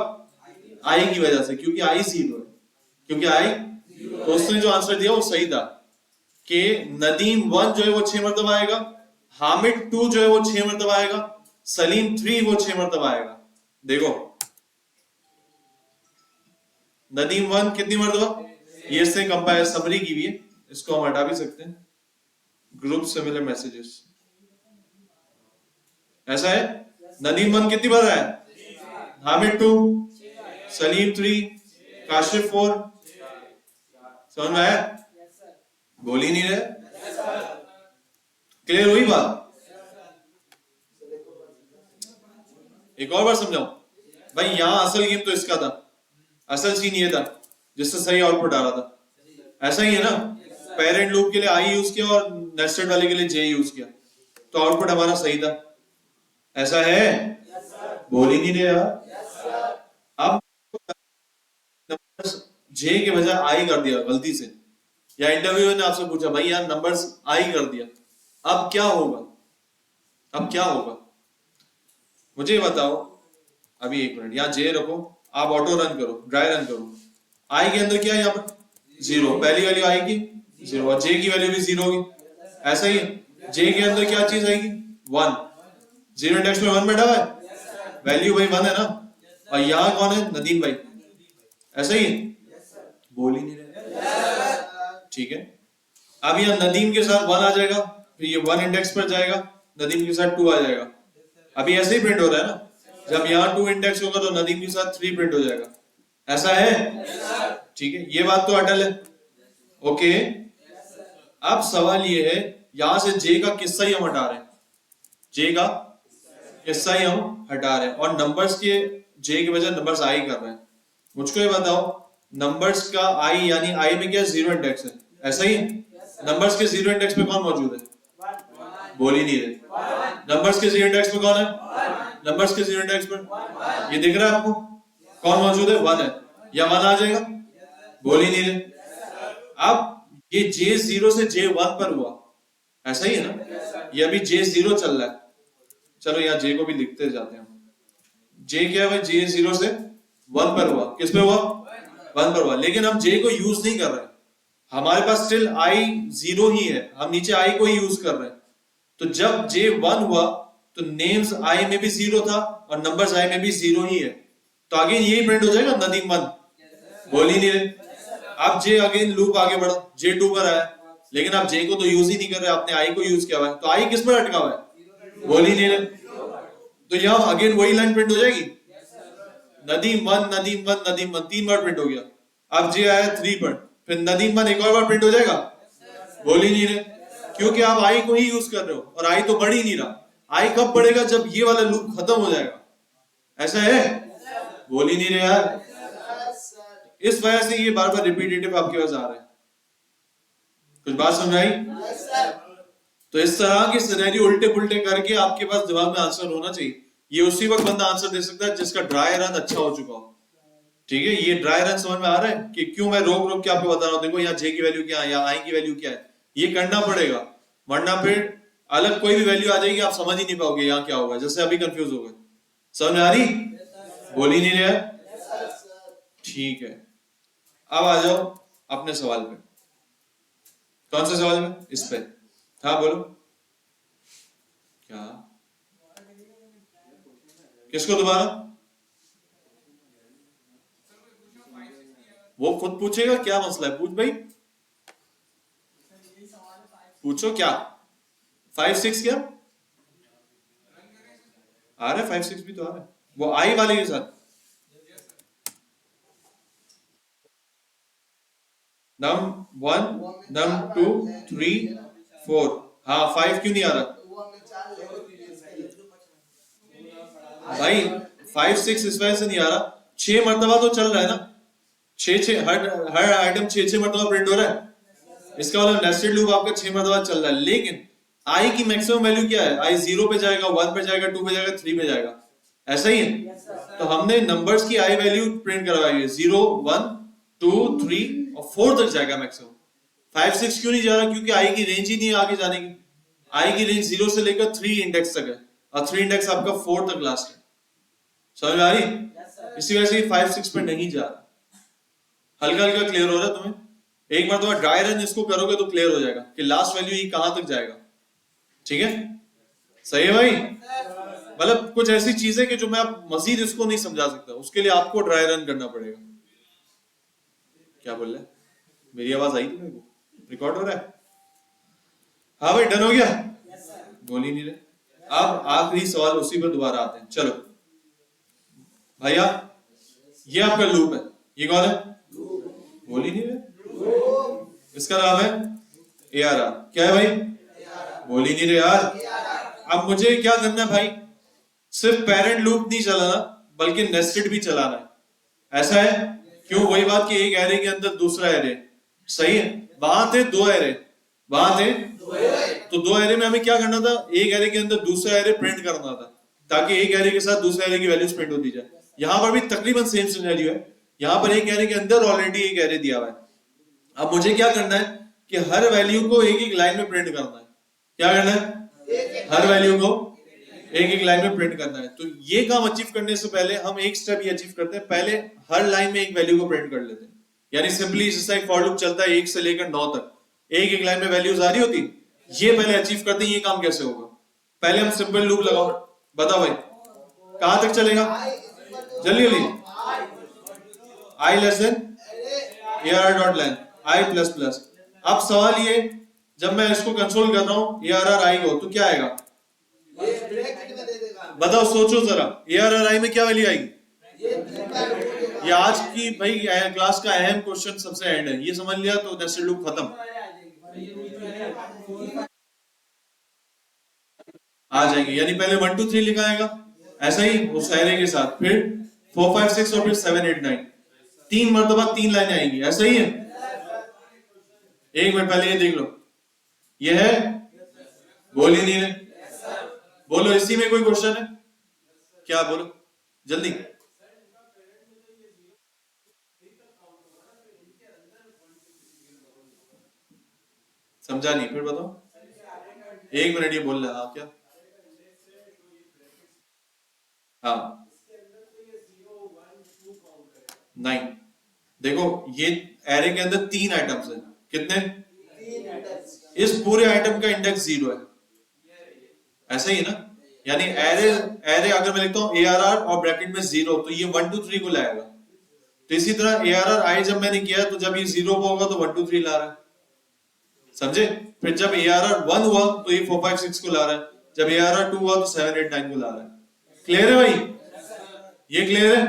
आई की वजह से, क्योंकि आई 0 है, क्योंकि आई। तो उसने जो आंसर दिया वो सही था कि नदीम 1 जो है वो 6 मरतबा आएगा, हामिद 2 जो है वो 6 मरतबा आएगा, सलीम 3 वो 6 मरतबा आएगा। देखो, नदीम 1 कितनी मरतबा? ये इससे कंपेयर समरी की भी है, इसको हम हटा भी सकते हैं। ग्रुप सिमिलर मैसेजेस, ऐसा है। नदीम 1 कितनी बार आया? हामिद 2, सलीम 3, काशिफ 4। समझ में आया? बोल ही नहीं रहे। क्लियर हुई बात? एक और बार समझाऊं भाई, यहां असल गेम तो इसका था, असल सीन ये था जिससे सही आउटपुट आ रहा था। ऐसा ही है ना, पेरेंट लूप के लिए आई यूज किया और नेस्टेड वाले के लिए जे यूज किया, तो आउटपुट हमारा सही था। ऐसा है? बोल ही नहीं रहे यार। अब जे के बजाय आई कर दिया गलती से, या इंटरव्यूअर ने आपसे पूछा भाई यार नंबर्स आई कर दिया, अब क्या होगा, अब क्या होगा, मुझे बताओ। अभी एक मिनट, यहाँ जे रखो, आप ऑटो रन करो, ड्राई रन करो। आई के अंदर क्या है यहाँ पर? 0, पहली वैल्यू आई की 0 और जे की वैल्यू भी 0 होगी, ऐसा ही है। जे के अंदर क्या चीज आएगी? 1, 0 इंडेक्स में 1 बैठा हुआ है, वैल्यू भाई 1 है ना। और यहाँ कौन है? नदीम भाई, ऐसा ही है, बोल ही नहीं रहे, ठीक है। अब यहाँ नदीम के साथ 1 आ जाएगा, फिर ये 1 इंडेक्स पर जाएगा, नदीम के साथ 2 आ जाएगा। अभी ऐसे ही प्रिंट हो रहा है ना, जब यहाँ 2 इंडेक्स होगा तो नदीम के साथ 3 प्रिंट हो जाएगा, ऐसा है, ठीक है। ये बात तो अटल है, ओके। अब सवाल ये है, यहां से जे का किस्सा ही हम हटा रहे हैं, जे का किस्सा ही हम हटा रहे हैं और नंबर्स के जे की वजह नंबर्स आई कर रहे हैं। मुझको ये बताओ, नंबर्स का आई यानी आई में क्या 0 इंडेक्स है, ऐसा ही। नंबर्स के 0 इंडेक्स में कौन मौजूद है? बोल ही नहीं रहे। नंबर्स के 0 इंडेक्स में कौन है? नंबर्स के 0 इंडेक्स में ये दिख रहा है आपको, कौन मौजूद है? 1 है, या 1 आ जाएगा, बोल ही नहीं रहे। अब ये जे 0 से जे 1 पर हुआ, ऐसा ही है ना, ये अभी जे 0 चल रहा है। चलो यहाँ जे को भी लिखते जाते हैं। जे क्या है भाई? जे 0 से 1 पर हुआ, किस पे हुआ? 1 पर हुआ, लेकिन हम जे को यूज नहीं कर रहे, हमारे पास स्टिल आई 0 ही है, हम नीचे आई को ही यूज कर रहे हैं। तो जब जे 1 हुआ तो नेम्स आई में भी 0 था और नंबर्स आई में भी 0 ही है, तो अगेन यही प्रिंट हो जाएगा, नदीम 1, बोल ही नहीं रहे। अब जे अगेन लूप आगे बढ़ा, जे 2 पर आया, लेकिन आप जे को तो यूज ही नहीं कर रहे, आपने आई को यूज किया हुआ है, तो आई किस पर अटका हुआ है? बोल ही नहीं रहे। तो यहां अगेन वही लाइन प्रिंट हो जाएगी, नदीम 1 नदीम 1 नदीम 1, 3 बार प्रिंट हो गया। अब जे आया 3 पर, फिर नदीम 1 एक और बार प्रिंट हो जाएगा, बोल ही नहीं रहे, क्योंकि आप आई को ही यूज कर रहे हो और आई तो बढ़ ही नहीं रहा। आई कब बढ़ेगा? जब ये वाला लूप खत्म हो जाएगा, ऐसा है, बोल ही नहीं रहे यार। इस वजह से ये बार बार रिपीटेटिव आपके पास आ रहा है। कुछ बात समझ आई? तो इस तरह के सिनेरियो उल्टे पुल्टे करके आपके पास दिमाग में आंसर होना चाहिए। ये उसी वक्त बंदा आंसर दे सकता है जिसका ड्राई रन अच्छा हो चुका हो, ठीक है। ये ड्राई रन समझ में आ रहा है कि क्यों मैं रोक रोक के आपको बता रहा हूं? देखो यहाँ जे की वैल्यू क्या है, यहाँ आई की वैल्यू क्या है, ये करना पड़ेगा, वरना फिर अलग कोई भी वैल्यू आ जाएगी, आप समझ ही नहीं पाओगे यहाँ क्या होगा, जैसे अभी कंफ्यूज हो गए। समझ आ रही? बोल ही नहीं रहा, ठीक है। अब आ जाओ अपने सवाल पे। कौन से सवाल में? इस पे, हाँ बोलो। क्या? किसको दोबारा? वो खुद पूछेगा, क्या मसला है? पूछ भाई, पूछो क्या। 5 6 क्या आ रहा है? 5 6 भी तो आ रहा है, वो आई वाले के साथ। नम 1 नम 2 3 4, हाँ 5 क्यों नहीं आ रहा भाई? 5 6 इस वजह से नहीं आ रहा, 6 मरतबा तो चल रहा है ना, 6 हर आइटम 6 मरतबा प्रिंट हो रहा है, इसका मतलब नेस्टेड लूप आपका 6 मरतबा चल रहा है। लेकिन आई की मैक्सिमम वैल्यू क्या है? आई 0 पे जाएगा, 1 पे जाएगा, 2 पे जाएगा, 3 पे जाएगा, ऐसा ही है। तो हमने नंबर्स की आई वैल्यू प्रिंट करवाई है, 0 1 2 3 और 4 तक जाएगा मैक्सिमम। 5 6 क्यों नहीं जा रहा? क्योंकि आई की रेंज ही नहीं है आगे जाने की। आई की रेंज 0 से लेकर 3 इंडेक्स तक है और 3 इंडेक्स आपका 4 तक लास्ट है। समझ में आ रही? इसी वजह से 5 6 पे नहीं जा रहा। हल्का हल्का क्लियर हो रहा है तुम्हें? एक बार तुम्हारा ड्राई रन इसको करोगे तो क्लियर हो जाएगा कि लास्ट वैल्यू ये कहां तक जाएगा, ठीक है? सही है भाई? मतलब कुछ ऐसी चीजें कि जो मैं आप मजीद इसको नहीं समझा सकता, उसके लिए आपको ड्राई रन करना पड़ेगा। क्या बोल रहे? मेरी आवाज आई तुम्हें को? रिकॉर्ड हो रहा है? हाँ भाई, डन हो गया? बोल ही नहीं रहे। अब आखिरी सवाल उसी पर दोबारा आते हैं। चलो भैया, ये आपका लूप है, ये कौन है? बोल ही नहीं रहे। इसका नाम है ARR। क्या है भाई? बोल ही नहीं रहे यार। अब मुझे क्या करना है भाई? सिर्फ पेरेंट लूप नहीं चलाना बल्कि नेस्टेड भी चलाना है, ऐसा है। क्यों? वही बात कि एक एरे के अंदर दूसरा एरे, सही है। वहां थे 2 एरे, वहां थे तो 2 एरे में हमें क्या करना था? एक एरे के अंदर दूसरा एरे प्रिंट करना था ताकि एक एरे के साथ दूसरे एरे की वैल्यूज प्रिंट होती जाए। यहां पर भी तकरीबन सेम सिनेरियो है। यहां पर एक एरे के अंदर ऑलरेडी एक एरे दिया हुआ है। अब मुझे क्या करना है? कि हर वैल्यू को एक एक लाइन में प्रिंट करना है। क्या करना है? हर वैल्यू को एक एक लाइन में प्रिंट करना है। तो ये काम अचीव करने से पहले हम एक स्टेप ये अचीव करते हैं, पहले हर लाइन में एक वैल्यू को प्रिंट कर लेते हैं। यानी सिंपली जैसा एक फॉर लूप चलता है 1 से लेकर 9 तक, एक एक लाइन में वैल्यूज आ रही होती, ये पहले अचीव करते हैं। ये काम कैसे होगा? पहले हम सिंपल लूप लगाओ, बताओ भाई कहां तक चलेगा? जल्दी जल्दी। I less than ARR dot length, i plus plus. अब सवाल ये, जब मैं इसको कंसोल कर रहा हूं ARR आई को, तो क्या आएगा? ये ब्रैकेट में दे देगा। बताओ, सोचो जरा, ARR आई में क्या वैल्यू आएगी? ये आज की भाई क्लास का अहम क्वेश्चन सबसे एंड है, ये समझ लिया तो नेस्टेड लूप खत्म। आ जाएंगे, यानी पहले 1 2 3 लिखा आएगा ऐसा ही उस एरे के साथ, फिर 4 5 6 और फिर 7 8 9, 3 मरतबा 3 लाइनें आएंगी, ऐसा ही है। एक मिनट पहले ये देख लो, ये है, बोल ही नहीं रहे, बोलो इसी में कोई क्वेश्चन है क्या? बोलो जल्दी। समझा नहीं, फिर बताओ। 1 मिनट, ये बोल रहा, हाँ क्या? हाँ 9। देखो ये एरे के अंदर 3 आइटम्स हैं, कितने? इस पूरे आइटम का इंडेक्स 0 है, ऐसा ही है ना? यानी एरे एरे अगर मैं लिखता हूं ARR और ब्रैकेट में 0, तो ये 1 2 3 को लाएगा। तो इसी तरह ARR आई जब मैंने किया, तो जब ये 0 को होगा तो 1 2 3 ला रहा है, समझे? फिर जब ARR 1 हुआ तो ये 4 5 6 को ला रहा है, जब ARR 2 हुआ तो 7 8 9 को ला रहा है। क्लियर है भाई? ये क्लियर है?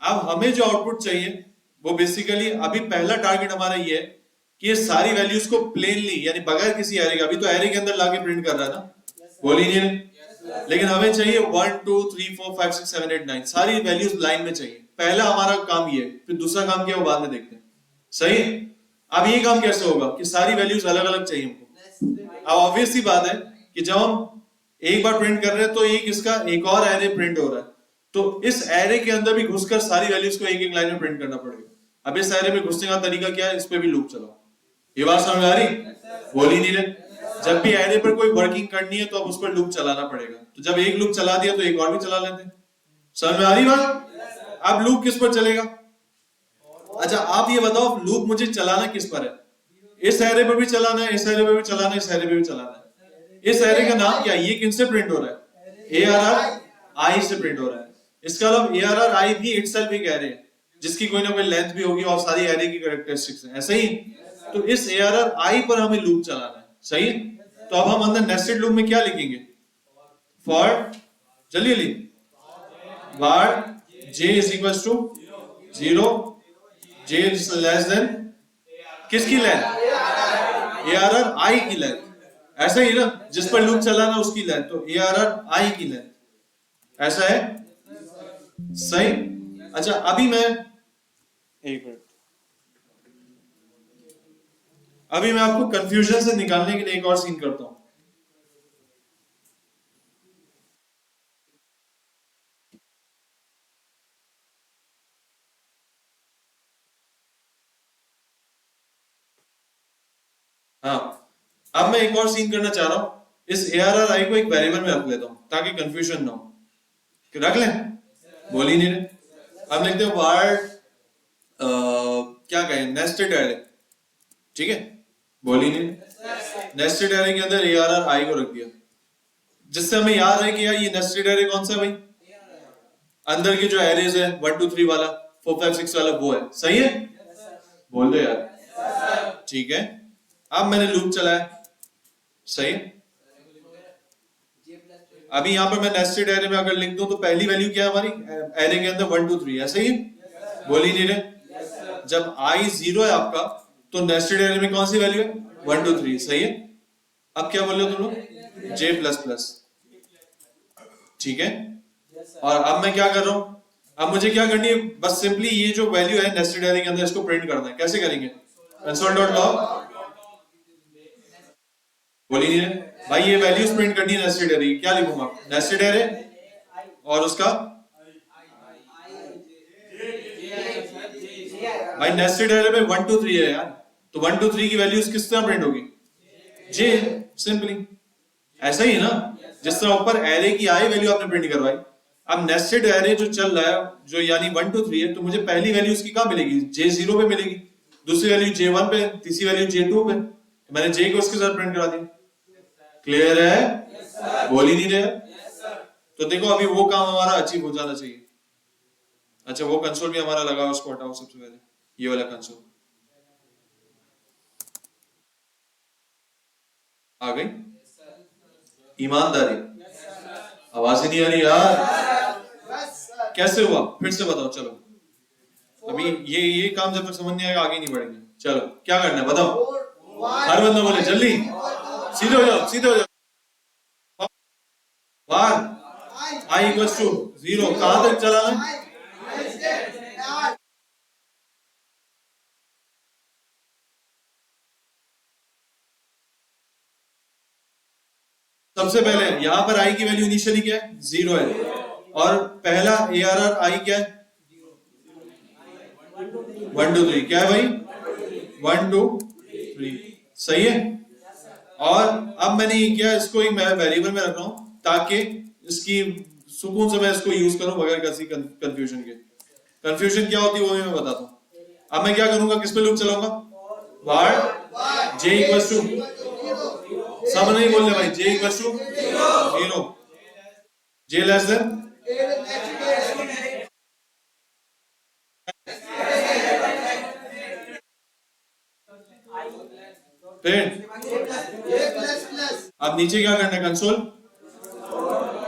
अब हमें जो आउटपुट चाहिए वो बेसिकली, अभी पहला टारगेट हमारा ये है कि ये सारी वैल्यूज को प्लेनली, यानी बगैर किसी एरे के, अभी तो एरे के अंदर लाके प्रिंट कर रहा है ना, बोली नहीं, लेकिन हमें चाहिए 1 2 3 4 5 6 7 8 9 सारी वैल्यूज लाइन में चाहिए। पहला हमारा काम ये, फिर दूसरा काम क्या है वो बाद में देखते हैं, सही? अब ये काम कैसे होगा कि सारी वैल्यूज अलग अलग चाहिए हमको। अब ऑब्वियस सी बात है कि जब हम एक बार प्रिंट कर रहे हैं तो एक इसका एक और एरे प्रिंट हो रहा है, तो इस एरे के अंदर भी घुसकर सारी वैल्यूज को एक एक लाइन में प्रिंट करना पड़ेगा। अब इस एरे में घुसने का तरीका क्या है? इस पे भी लूप चलाओ। ये बात समझ आ रही? बोल ही नहीं रहे। जब भी एरे पर कोई वर्किंग करनी है तो अब उस पर लूप चलाना पड़ेगा। तो जब एक लूप चला दिया तो एक और भी चला लेते हैं। समझ में आ रही बात? अब लूप किस पर चलेगा? अच्छा आप ये बताओ, लूप मुझे चलाना किस पर है? इस एरे पर भी चलाना है, इस एरे पर भी चलाना है, इस एरे पर भी चलाना है। इस एरे का नाम क्या है? ये किनसे प्रिंट हो रहा है? ARR आई से प्रिंट हो रहा है। इसका मतलब ARR आई भी इटसेल्फ एक एरे है, जिसकी कोई ना कोई लेंथ भी होगी और सारी एरे की कैरेक्टरिस्टिक्स हैं, ऐसे ही। तो इस ARR आई पर हमें लूप चलाना है, सही? तो अब हम अंदर नेस्टेड लूप में क्या लिखेंगे? फॉर, जल्दी जल्दी, var j is equals to 0, j is less than किसकी लेंथ? ARR आई की लेंथ, ऐसा ही ना, जिस पर लूप चलाना उसकी लेंथ, तो ARR आई की लेंथ, ऐसा है, सही? अच्छा अभी मैं, एक मिनट, अभी मैं आपको कंफ्यूजन से निकालने के लिए एक और सीन करता हूं। हाँ, अब मैं एक और सीन करना चाह रहा हूं। इस ARR आई को एक वेरिएबल में रख लेता हूं ताकि कंफ्यूजन ना हो। रख लें? बोल ही नहीं रहे। अब लिखते हैं var क्या कहें, नेस्टेड एरे, ठीक है? बोल ही नहीं, नेस्टेड एरे के अंदर ARR आई को रख दिया, जिससे हमें याद है कि यार ये नेस्टेड एरे कौन सा है भाई? अंदर के जो एरेज है 1 2 3 वाला, 4 5 6 वाला, वो है, सही है? बोल दो यार, ठीक है। अब मैंने लूप चलाया, सही? अभी यहां पर मैं नेस्टेड एरे में अगर लिख दूं तो पहली वैल्यू क्या है हमारी एरे के अंदर? 1 2 3, ऐसे ही? बोल ही नहीं रहे। जब आई 0 है आपका तो नेस्टेड एरे में कौन सी वैल्यू है? 1 2 3, सही है? अब क्या बोल रहे हो तुम लोग? j प्लस प्लस, ठीक है? और अब मैं क्या कर रहा हूं? अब मुझे क्या करनी है? बस सिंपली ये जो वैल्यू है नेस्टेड एरे के अंदर, इसको प्रिंट करना है। कैसे करेंगे? console.log, बोलिए नहीं रहे भाई, ये वैल्यूज प्रिंट करनी है नेस्टेड एरे की। क्या लिखूंगा? नेस्टेड एरे और उसका भाई नेस्टेड एरे में 1 2 3 है यार, तो 1 2 3 की वैल्यूज किस तरह प्रिंट होगी? जे, सिंपली ऐसा ही है ना। जिस तरह ऊपर एरे की आई वैल्यू आपने प्रिंट करवाई, अब नेस्टेड एरे जो चल रहा है, जो यानी 1 2 3 है, तो मुझे पहली वैल्यू उसकी कहां मिलेगी? J0 पे मिलेगी, दूसरी वैल्यू J1 पे, तीसरी वैल्यू J2 पे। मैंने J को उसके साथ प्रिंट करा दिया। क्लियर है? बोल ही नहीं रहे। तो देखो अभी वो काम हमारा अचीव हो जाना चाहिए। अच्छा, वो कंसोल भी हमारा लगा, उसको हटाओ सबसे पहले, ये वाला कंसोल आ गई। ईमानदारी, आवाज ही नहीं आ रही यार। कैसे हुआ? फिर से बताओ। चलो अभी ये काम जब तक समझ नहीं आएगा आगे नहीं बढ़ेंगे। चलो क्या करना है बताओ? हर बंदा बोले जल्दी, सीधे हो जाओ, सीधे हो जाओ। वार आई इक्वल्स टू 0, कहां तक चलाना है? सबसे पहले यहां पर आई की वैल्यू इनिशियली क्या है? 0 है। और पहला ARR आई क्या है? 1 2 3 क्या है भाई? 1 2 3 सही है। और अब मैंने ये किया, इसको एक मैं वेरिएबल में रख रहा हूं ताकि इसकी सुकून से मैं इसको यूज करूं बगैर किसी कंफ्यूजन के। कंफ्यूजन क्या होती है वो मैं बताता हूं। अब मैं क्या करूंगा, किस पे लूप चलाऊंगा? var j इक्वल्स टू, सब नहीं बोलने भाई, j equals to 0, j less than फिर अब नीचे क्या करना है? कंसोल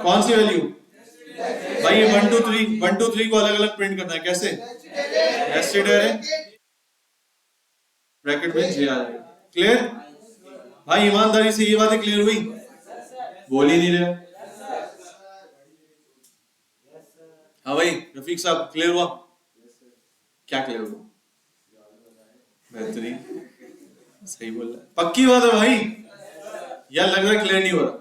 कौन सी वैल्यू भाई? ये 1 2 3 को अलग अलग प्रिंट करना है। कैसे? नेस्टेड एरे ब्रैकेट में जे आ जाएगा। क्लियर भाई? ईमानदारी से ये बातें क्लियर हुई? बोल ही नहीं रहे। हाँ भाई रफीक साहब, क्लियर हुआ? क्या क्लियर हुआ? बेहतरीन, सही बोल रहा है। पक्की बात है भाई, या लग रहा है क्लियर नहीं हो रहा?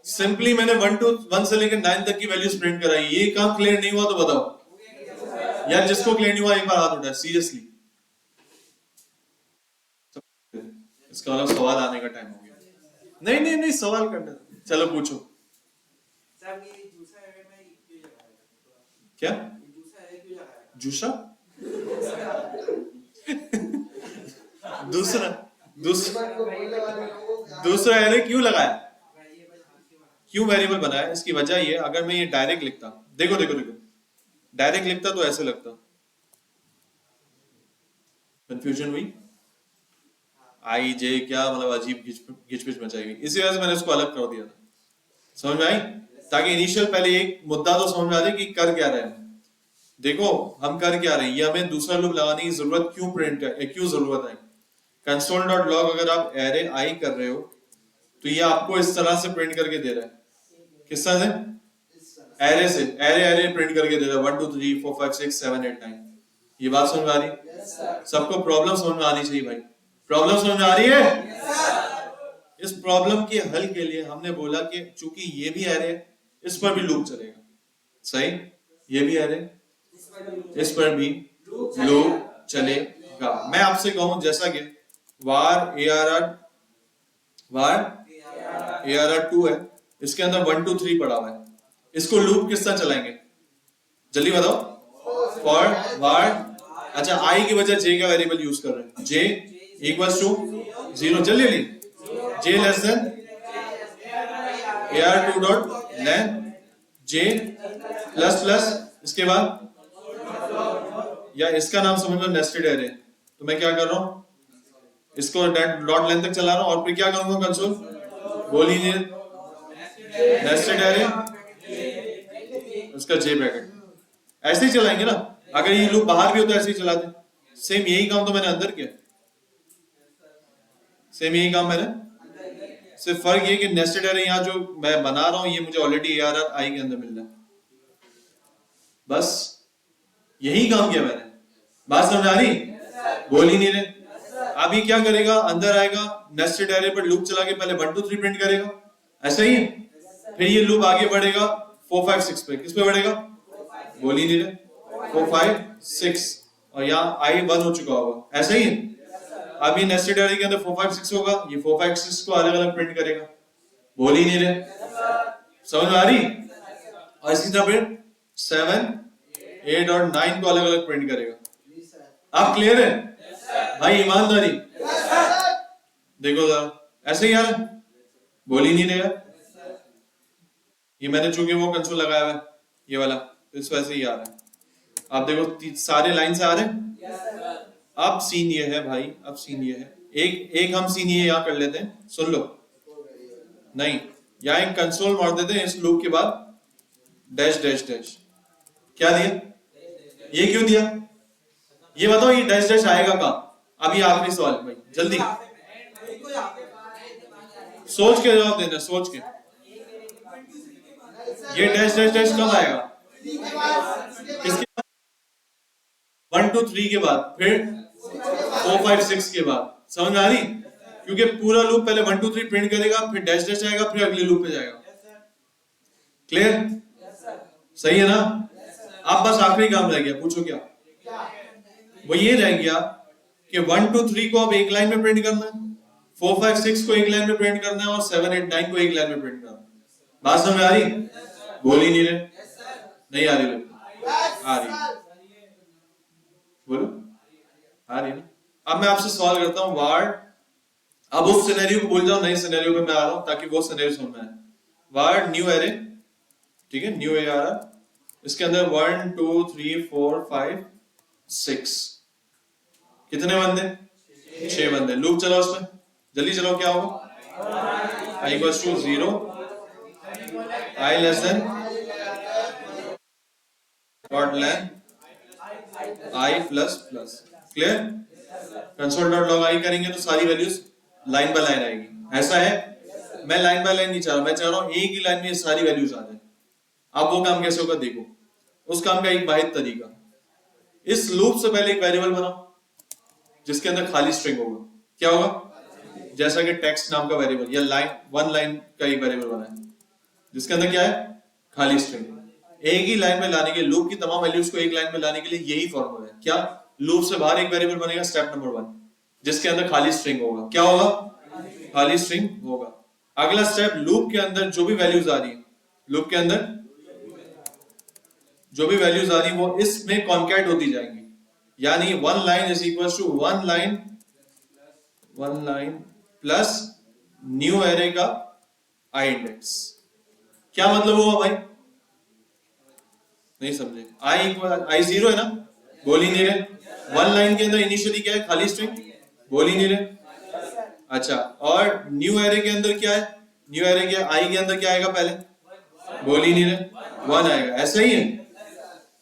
सिंपली मैंने 1 से लेकर 9 तक की वैल्यूज प्रिंट कराई। ये काम क्लियर नहीं हुआ तो बताओ यार। जिसको क्लियर नहीं हुआ एक बार हाथ उठाए सीरियसली। इसका मतलब सवाल आने का टाइम हो गया। नहीं नहीं नहीं, सवाल करना। चलो पूछो। क्या जूसा? दूसरा एरे क्यों लगाया? क्यों वेरिएबल बनाया? इसकी वजह ये, अगर मैं ये डायरेक्ट लिखता, देखो देखो देखो, डायरेक्ट लिखता तो ऐसे लगता। कंफ्यूजन हुई? आई जे क्या मतलब अजीब घिचपिच मचाई हुई। इसी वजह से मैंने इसको अलग कर दिया था। समझ में आई? ताकि इनिशियल पहले एक मुद्दा तो समझ में आ जाए कि कर क्या रहे हैं। देखो हम कर क्या रहे हैं, ये हमें दूसरा लूप लगाने की जरूरत क्यों क्यों जरूरत है? console.log अगर आप एरे आई कर रहे हो तो ये आपको इस तरह से प्रिंट करके दे रहा है। किस तरह से? एरे से, एरे प्रिंट करके दे रहा है 1 2 3 4 5 6 7 8 9। ये बात समझ में आ रही है? सबको प्रॉब्लम समझ में आनी चाहिए भाई। प्रॉब्लम समझ में आ रही है? इस प्रॉब्लम के हल के लिए हमने बोला कि चूंकि ये भी एरे है, इस पर भी लूप चलेगा। सही? ये भी एरे, इस पर भी लूप चलेगा। मैं आपसे कहूं जैसा कि var ARR 2 है, इसके अंदर 1 2 3 पड़ा हुआ है। इसको लूप किस तरह चलाएंगे? जल्दी बताओ। for var, अच्छा i की वजह j का वेरिएबल यूज कर रहे हैं। j इक्वल्स टू 0, जल्दी जल्दी, j less than AR2 dot len j plus plus, इसके बाद या इसका नाम समझ लो नेस्टेड एरे। तो मैं क्या कर रहा हूं, इसको डॉट लेंथ तक चला रहा हूं और फिर क्या करूंगा? कंसोल बोल ही नहीं, नेस्टेड एरे उसका जे ब्रैकेट। ऐसे ही चलाएंगे ना। अगर ये लूप बाहर भी होता है ऐसे ही चलाते। सेम यही काम तो मैंने अंदर किया, सेम यही काम मैंने, सिर्फ फर्क ये कि नेस्टेड एरे यहाँ जो मैं बना रहा हूं ये मुझे ऑलरेडी ARR आई के अंदर मिल रहा है। बस यही काम किया मैंने। बात समझ आ रही? बोल ही नहीं रहे। अब ये क्या करेगा? अंदर आएगा, नेस्टेड एरे पर लूप चला के पहले 1 2 3 प्रिंट करेगा। ऐसा ही है। फिर ये लूप आगे बढ़ेगा 4 5 6 पे। किस पे बढ़ेगा? बोल ही नहीं रहे। 4 5 6 और यहाँ i 1 हो चुका होगा। ऐसा ही है। अब ये नेस्टेड एरे के अंदर 4 5 6 होगा, ये 4 5 6 को अलग अलग प्रिंट करेगा, बोल ही नहीं रहे, समझ में आ रही? और इसी तरह फिर 7 8 और 9 को अलग अलग प्रिंट करेगा। आप क्लियर है भाई? ईमानदारी देखो जरा, ऐसे ही यार बोल ही नहीं रहे यार। ये मैंने चूंकि वो कंसोल लगाया हुआ है ये वाला, तो इस वजह से ही आ रहा है। आप देखो सारे लाइन से आ रहे हैं। अब सीन ये है भाई, अब सीन ये है, एक हम सीन ये यहाँ कर लेते हैं, सुन लो। नहीं, यहाँ एक कंसोल मार देते हैं इस लूप के बाद, डैश डैश डैश। क्या दिया? ये क्यों दिया? ये बताओ, ये डैश डैश आएगा कहाँ? अब ये आखिरी सवाल भाई, जल्दी सोच के जवाब देना, सोच के। ये डैश डैश डैश कब आएगा? किसके बाद? 1 2 3 के बाद, फिर 4 5 6 के बाद। समझ में आ रही? क्योंकि पूरा लूप पहले 1 2 3 प्रिंट करेगा, फिर डैश डैश आएगा, फिर अगले लूप पे जाएगा। क्लियर? सही है ना? अब बस आखिरी काम रह गया, पूछो क्या? वो ये रह गया कि 1 2 3 को अब एक लाइन में प्रिंट करना है, 4 5 6 को एक लाइन में प्रिंट करना है, और 7 8 9 को एक लाइन में प्रिंट करना है। बात समझ में आ रही? बोल ही नहीं रहे। नहीं आ रही लगता? आ रही, बोलो आ रही ना? अब मैं आपसे सवाल करता हूं, वार्ड, अब उस सिनेरियो को भूल जाओ, नए सिनेरियो पे मैं आ रहा हूं ताकि वो सिनेरियो समझ में आए। वार्ड न्यू एरे, ठीक है, न्यू एरे आ रहा, इसके अंदर 1 2 3 4 5 6, कितने बंदे? 6 बंदे। लूप चलाओ उसमें, जल्दी चलाओ, क्या होगा? i equals to 0, i less than dot len i plus plus। Clear? Console dot log I करेंगे तो सारी वैल्यूज लाइन बाय लाइन आएगी। ऐसा है? मैं लाइन बाय लाइन नहीं चाह रहा, मैं चाह रहा हूं एक ही लाइन में ये सारी वैल्यूज आ जाए। अब वो काम कैसे होगा देखो, उस काम का एक वाहिद तरीका, इस लूप से पहले एक वेरिएबल बनाओ जिसके अंदर खाली स्ट्रिंग होगा। क्या होगा? जैसा कि टेक्स्ट नाम का वेरिएबल, या लाइन, वन लाइन का एक वेरिएबल बनाए जिसके अंदर क्या है? खाली स्ट्रिंग। एक ही लाइन में लाने के, लूप की तमाम वैल्यूज को एक लाइन में लाने के लिए यही फॉर्मूला है। क्या? लूप से बाहर एक वेरिएबल बनेगा, स्टेप नंबर 1, जिसके अंदर खाली स्ट्रिंग होगा। क्या होगा? खाली स्ट्रिंग होगा। अगला स्टेप, लूप के अंदर जो भी वैल्यूज आ रही है, लूप के अंदर जो भी वैल्यूज आ रही है वो इसमें कॉन्कैट होती जाएंगी, यानी one line is equal to one line plus new array का आई इंडेक्स। क्या मतलब हुआ भाई? नहीं समझे? आई 0 है ना, बोल ही नहीं रहे। वन लाइन के अंदर इनिशियली क्या है? खाली स्ट्रिंग, बोल ही नहीं रहे। अच्छा, और न्यू एरे के अंदर क्या है? न्यू एरे के आई के अंदर क्या आएगा पहले? बोल ही नहीं रहे, 1 आएगा। ऐसा ही है?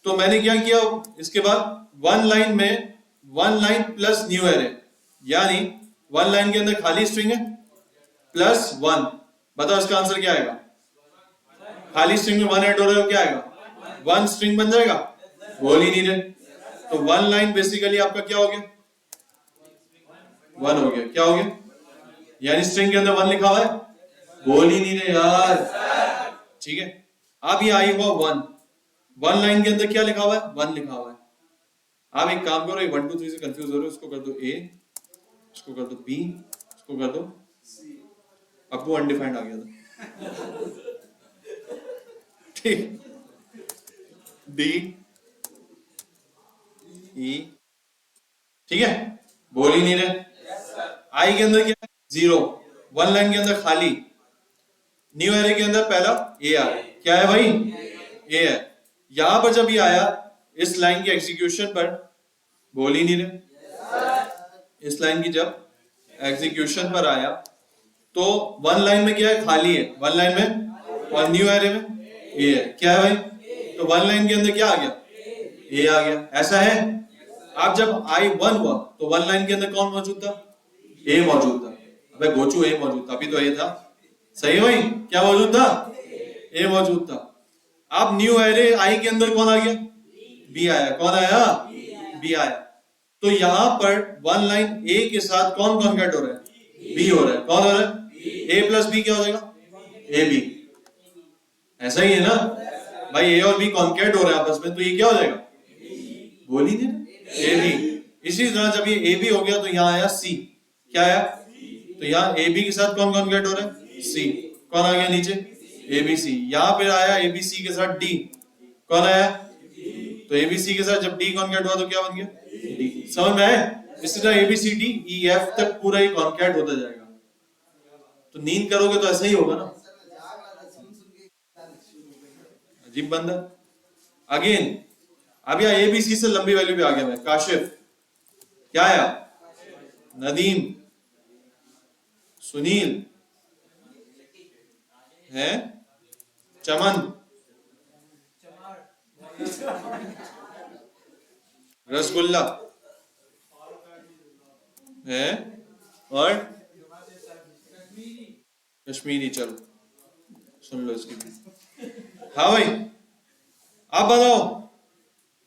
तो मैंने क्या किया, इसके बाद वन लाइन में one line plus new array, यानी वन लाइन के अंदर खाली स्ट्रिंग है प्लस 1। बताओ इसका आंसर क्या आएगा? खाली स्ट्रिंग में 1 ऐड हो रहा है, क्या आएगा? 1 स्ट्रिंग बन जाएगा, बोल ही नहीं रहे। तो वन लाइन बेसिकली आपका क्या हो गया? 1 हो गया। क्या हो गया? यानी स्ट्रिंग के अंदर 1 लिखा हुआ है, बोल ही नहीं रहे यार। ठीक है, अब ये आई हुआ 1, वन लाइन के अंदर क्या लिखा हुआ है? 1 लिखा हुआ है। आप एक काम करो, 1 2 3 से कंफ्यूज हो रहे हो, उसको कर दो A, इसको कर दो B, इसको कर दो अब वो अनडिफाइंड आ गया था। ठीक, D E, ठीक है, बोल ही नहीं रहे। आई के अंदर क्या? 0, वन लाइन के अंदर खाली, न्यू एरे के अंदर पहला A आ रहा है। क्या है भाई? A है। यहां पर जब ये आया इस लाइन के एग्जीक्यूशन पर, बोल ही नहीं रहे। इस लाइन की जब एग्जीक्यूशन पर आया तो वन लाइन में क्या है? खाली है वन लाइन में, और न्यू एरे में A है। क्या है भाई? तो वन लाइन के अंदर क्या आ गया? A आ गया। ऐसा है? अब जब I 1 हुआ तो वन लाइन के अंदर कौन मौजूद था? A मौजूद था। अबे गोचू, A मौजूद था, अभी तो A था। सही है भाई? क्या मौजूद था? A मौजूद था। अब न्यू एरे I के अंदर कौन आ गया? B आया। कौन आया? B आया। तो यहां पर वन लाइन A के साथ कौन कॉन्कैट हो रहा है? B हो रहा है। कौन हो रहा है? A प्लस B क्या हो जाएगा? AB। ऐसा ही है ना भाई? A और B कॉन्कैट हो रहे हैं आपस में, तो ये क्या हो जाएगा? बोल ही नहीं, AB। इसी तरह जब ये AB हो गया तो यहाँ आया C, क्या आया? तो यहाँ ए बी के साथ कौन कॉन्केट हो रहा है? सी। कौन आ गया नीचे? A B C. यहाँ पे आया ए बी सी के साथ डी। कौन आया? तो ए बी सी के साथ जब डी कॉन्केट हुआ तो क्या बन गया? डी। समझ में आया? इसी तरह A B C D E F तक पूरा ही कॉन्केट होता जाएगा। तो नींद करोगे तो ऐसा ही होगा ना। अजीब बंदा। अगेन अब यहाँ ए बी सी से लंबी वैल्यू पे आ गया मैं। काशिफ क्या आया? नदीम, सुनील है, चमन, रसगुल्ला है और कश्मीरी। चलो सुन लो इसकी भी। हाँ भाई अब बताओ,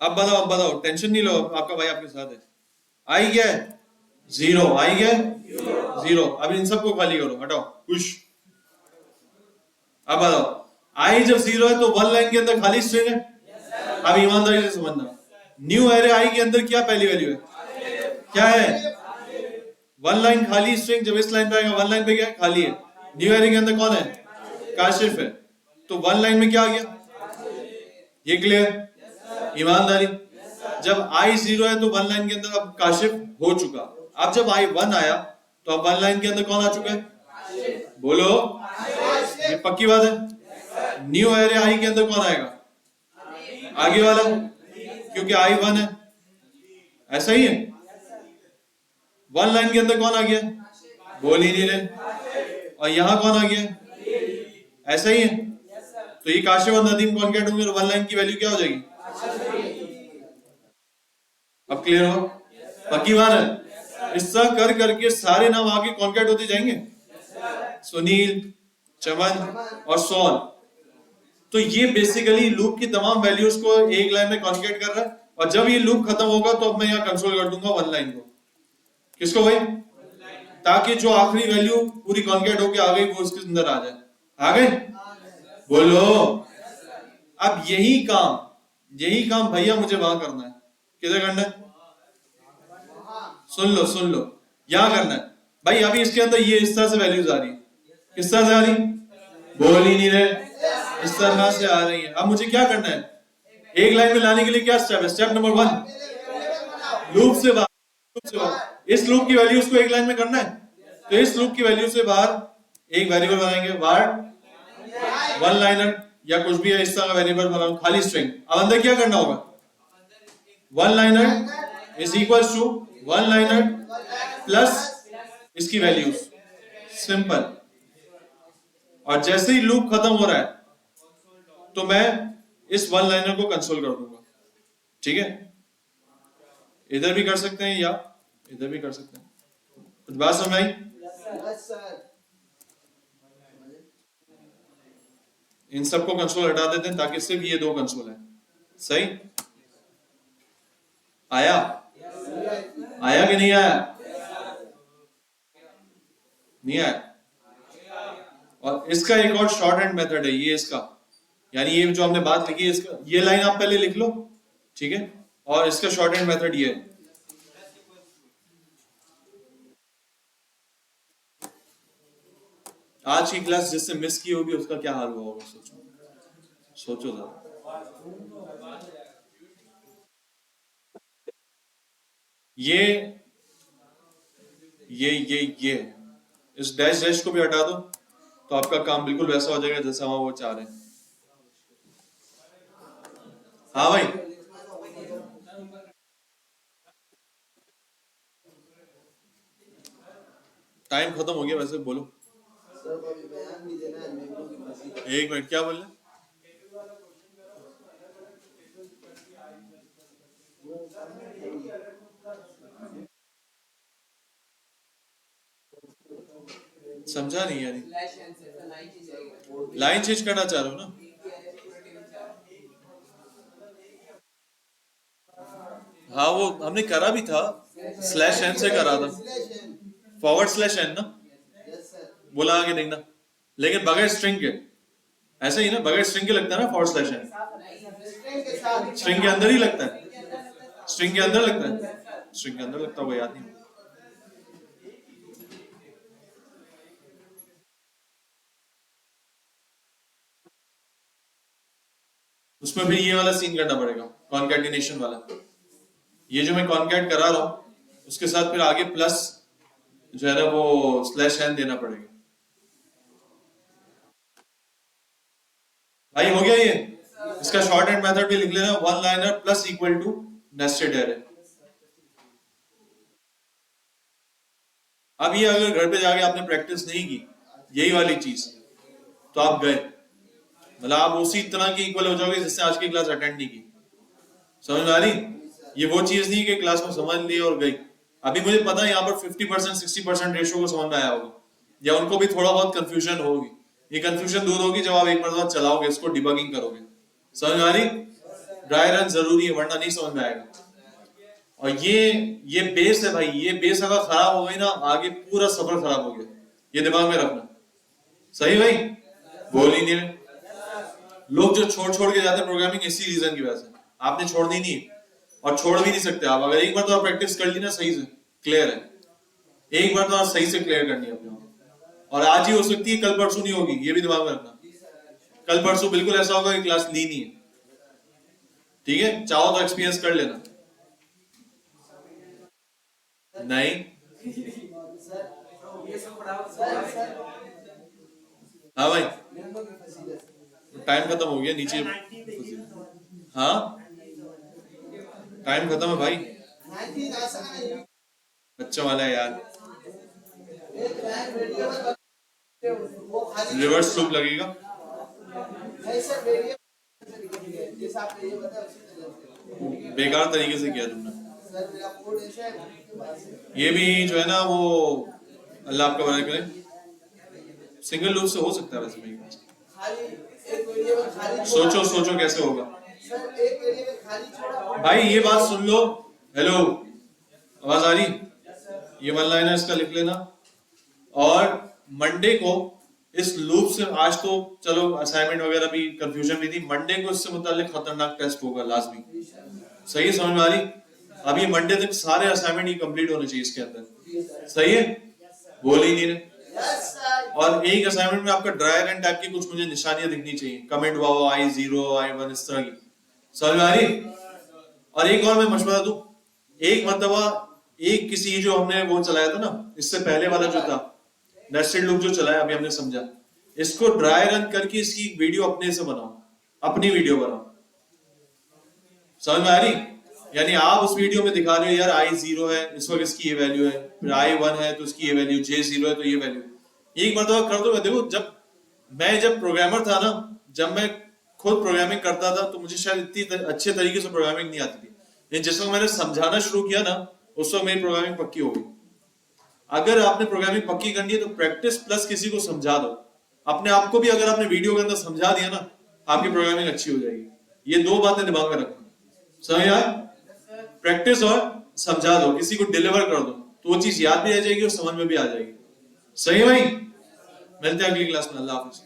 अब बताओ, अब बताओ, टेंशन नहीं लो, आपका भाई आपके साथ है। आई क्या है? जीरो। आई क्या है? जीरो। अब इन सबको खाली करो, हटाओ, खुश। अब बताओ, आई जब जीरो है तो वन लाइन के अंदर खाली स्ट्रिंग है। अब ईमानदारी से समझना, न्यू एरे आई के अंदर क्या पहली वैल्यू है? क्या है? वन लाइन खाली स्ट्रिंग। जब इस लाइन पे आएगा वन लाइन पे क्या है? खाली है। न्यू एरे के अंदर कौन है? काशिफ है। तो वन लाइन में क्या आ गया? ये क्लियर? ईमानदारी। जब आई जीरो है तो वन लाइन के अंदर अब काशिफ हो चुका। अब जब आई वन आया तो अब वन लाइन के अंदर कौन आ चुका है? बोलो, ये पक्की बात है। न्यू एरे आई के अंदर कौन आएगा? आगे वाला, क्योंकि आई वन है। ऐसा ही है। वन लाइन के अंदर कौन आ गया? बोल ही नहीं रहे। और यहां कौन आ गया? ऐसा ही है। तो ये काशिफ और नदीम कॉन्केट होंगे, वन लाइन की वैल्यू क्या हो जाएगी? अब क्लियर हो? पक्की बात है। इस तरह कर करके सारे नाम आगे कॉन्केट होते जाएंगे। सुनील, चमन और सोन। तो ये बेसिकली लूप की तमाम वैल्यूज को एक लाइन में कॉन्केट कर रहा है। और जब ये लूप खत्म होगा तो अब मैं यहाँ कंट्रोल कर दूंगा वन लाइन को। किसको भाई? ताकि जो आखिरी वैल्यू पूरी कॉन्केट होके आ गई वो उसके अंदर आ जाए। आ गए? बोलो। अब यही काम भैया मुझे वहां करना है। किधर करना है? सुन लो, सुन लो, यहां करना है भाई। अभी इसके अंदर ये इस तरह से वैल्यूज आ रही है। किस तरह से आ रही? बोल ही नहीं रहे। इस तरह से आ रही है। अब मुझे क्या करना है? एक लाइन में लाने के लिए क्या स्टेप है? स्टेप नंबर 1, लूप से बाहर। इस लूप की वैल्यूज को एक लाइन में करना है। तो इस लूप की वैल्यू से बाहर एक वेरिएबल बनाएंगे, वार वन लाइनर या कुछ भी है इस तरह का वेरिएबल बनाओ, खाली स्ट्रिंग। अब अंदर क्या करना होगा? One liner is equal to one liner plus इसकी वैल्यूज। सिंपल। और जैसे ही लूप खत्म हो रहा है तो मैं इस वन लाइनर को कंसोल कर दूंगा। ठीक है? इधर भी कर सकते हैं या इधर भी कर सकते हैं। कुछ बात समझ आई? इन सबको कंसोल हटा देते हैं ताकि सिर्फ ये दो कंसोल है। सही? आया? आया कि नहीं आया? नहीं आया? और इसका एक और शॉर्ट हैंड मेथड है ये इसका, यानी ये जो हमने बात लिखी है इसका, ये लाइन आप पहले लिख लो। ठीक है? और इसका शॉर्ट हैंड मेथड ये है। आज की क्लास जिससे मिस की होगी उसका क्या हाल हुआ होगा? सोचो जरा। ये इस डैश डैश को भी हटा दो तो आपका काम बिल्कुल वैसा हो जाएगा जैसा वो चाह रहे हैं। हाँ भाई, टाइम खत्म हो गया वैसे। बोलो। एक मिनट, क्या बोल रहे? समझा नहीं यानी। लाइन चेंज करना चाह रहे हो ना? हाँ वो हमने करा भी था, स्लैश एन से करा था, फॉरवर्ड स्लैश एन ना, बोला आगे देखना, लेकिन बगैर स्ट्रिंग के। ऐसा ही ना, बगैर स्ट्रिंग के लगता है ना फॉरवर्ड स्लैश एन? स्ट्रिंग के अंदर ही लगता है। स्ट्रिंग के अंदर लगता है। स्ट्रिंग के अंदर लगता होगा, याद नहीं। उसमें फिर ये वाला सीन करना पड़ेगा, कॉन्कैटिनेशन वाला। ये जो मैं कॉन्कैट करा रहा हूं उसके साथ फिर आगे प्लस जो है ना वो स्लैश एन देना पड़ेगा। भाई हो गया ये? इसका शॉर्ट हैंड मेथड भी लिख लेना, one liner plus equal to nested array. अब ये अगर घर पे जाके आपने प्रैक्टिस नहीं की यही वाली चीज तो आप गए, मतलब आप उसी तरह के इक्वल हो जाओगे जिससे आज की क्लास अटेंड नहीं की। समझ में आ रही? ये वो चीज नहीं कि क्लास में समझ ली और गई। अभी मुझे पता है यहाँ पर 50% 60% रेशियो को समझ में आया होगा, या उनको भी थोड़ा बहुत कंफ्यूजन होगी। ये कंफ्यूजन दूर होगी जब आप एक मरतबा चलाओगे, इसको डिबगिंग करोगे। समझ में आ रही? ड्राई रन जरूरी है वरना नहीं समझ में आएगा। और ये बेस है भाई, ये बेस अगर खराब हो गई ना आगे पूरा सफर खराब हो गया, ये दिमाग में रखना। सही भाई? बोल ही नहीं रहे लोग, जो छोड़ के जाते हैं प्रोग्रामिंग इसी रीजन की वजह से। आपने छोड़नी नहीं है और छोड़ भी नहीं सकते आप। अगर एक बार तो आप प्रैक्टिस कर ली ना सही से, क्लियर है, एक बार तो आप सही से क्लियर करनी है अपने आप। और आज ही हो सकती है, कल परसों नहीं होगी, ये भी दिमाग में रखना। कल परसों बिल्कुल ऐसा होगा कि क्लास ली नहीं है, ठीक है? चाहो तो एक्सपीरियंस कर लेना। नहीं हाँ भाई, टाइम खत्म हो गया नीचे। हाँ टाइम खत्म है भाई, अच्छा वाला है यार। रिवर्स लूप लगेगा। बेकार तरीके से किया तुमने। ये भी जो है ना वो अल्लाह आपका भला करे, सिंगल लूप से हो सकता है वैसे मेरे ख्याल से। सोचो कैसे होगा भाई। ये बात सुन लो, हेलो आवाज आ रही? ये वन लाइनर इसका लिख लेना। और मंडे को इस लूप से, आज तो चलो असाइनमेंट वगैरह भी कंफ्यूजन भी थी, मंडे को इससे मुताल्लिक खतरनाक टेस्ट होगा लाजमी। सही है? समझ में आ रही? अब ये मंडे तक सारे असाइनमेंट ही कंप्लीट होने चाहिए इसके अंदर। सही है? बोल ही नहीं रहे। और एक असाइनमेंट में आपका ड्राई रन टाइप की कुछ मुझे निशानियां दिखनी चाहिए, कमेंट वाओ I0 I1 इस तरह की। समझ में आ रही? और एक और मैं मशवरा दूं, एक मर्तबा एक किसी जो हमने वो चलाया था ना इससे पहले वाला जो था नेस्टेड लूप जो चलाया अभी हमने समझा, इसको ड्राई रन करके इसकी वीडियो अपने से बनाओ, अपनी वीडियो बनाओ। समझ में आ रही? यानी आप उस वीडियो में दिखा रहे हो यार I0 है इस वक्त इसकी ये वैल्यू है, फिर I1 है तो इसकी ये वैल्यू, J0 है तो ये वैल्यू। एक मर्तबा कर दो। देखो जब प्रोग्रामर था ना, जब मैं खुद प्रोग्रामिंग करता था तो मुझे शायद इतनी अच्छे तरीके से प्रोग्रामिंग नहीं आती थी, लेकिन जिस वक्त मैंने समझाना शुरू किया ना उस वक्त मेरी प्रोग्रामिंग पक्की हो गई। अगर आपने प्रोग्रामिंग पक्की करनी है तो प्रैक्टिस प्लस किसी को समझा दो। अपने आप को भी अगर आपने वीडियो के अंदर समझा दिया ना आपकी प्रोग्रामिंग अच्छी हो जाएगी। ये दो बातें दिमाग में रखना। समझ आया? प्रैक्टिस और समझा दो, किसी को डिलीवर कर दो तो वो चीज याद भी आ जाएगी और समझ में भी आ जाएगी। सही है भाई? मिलते हैं अगली क्लास में। अल्लाह हाफिज।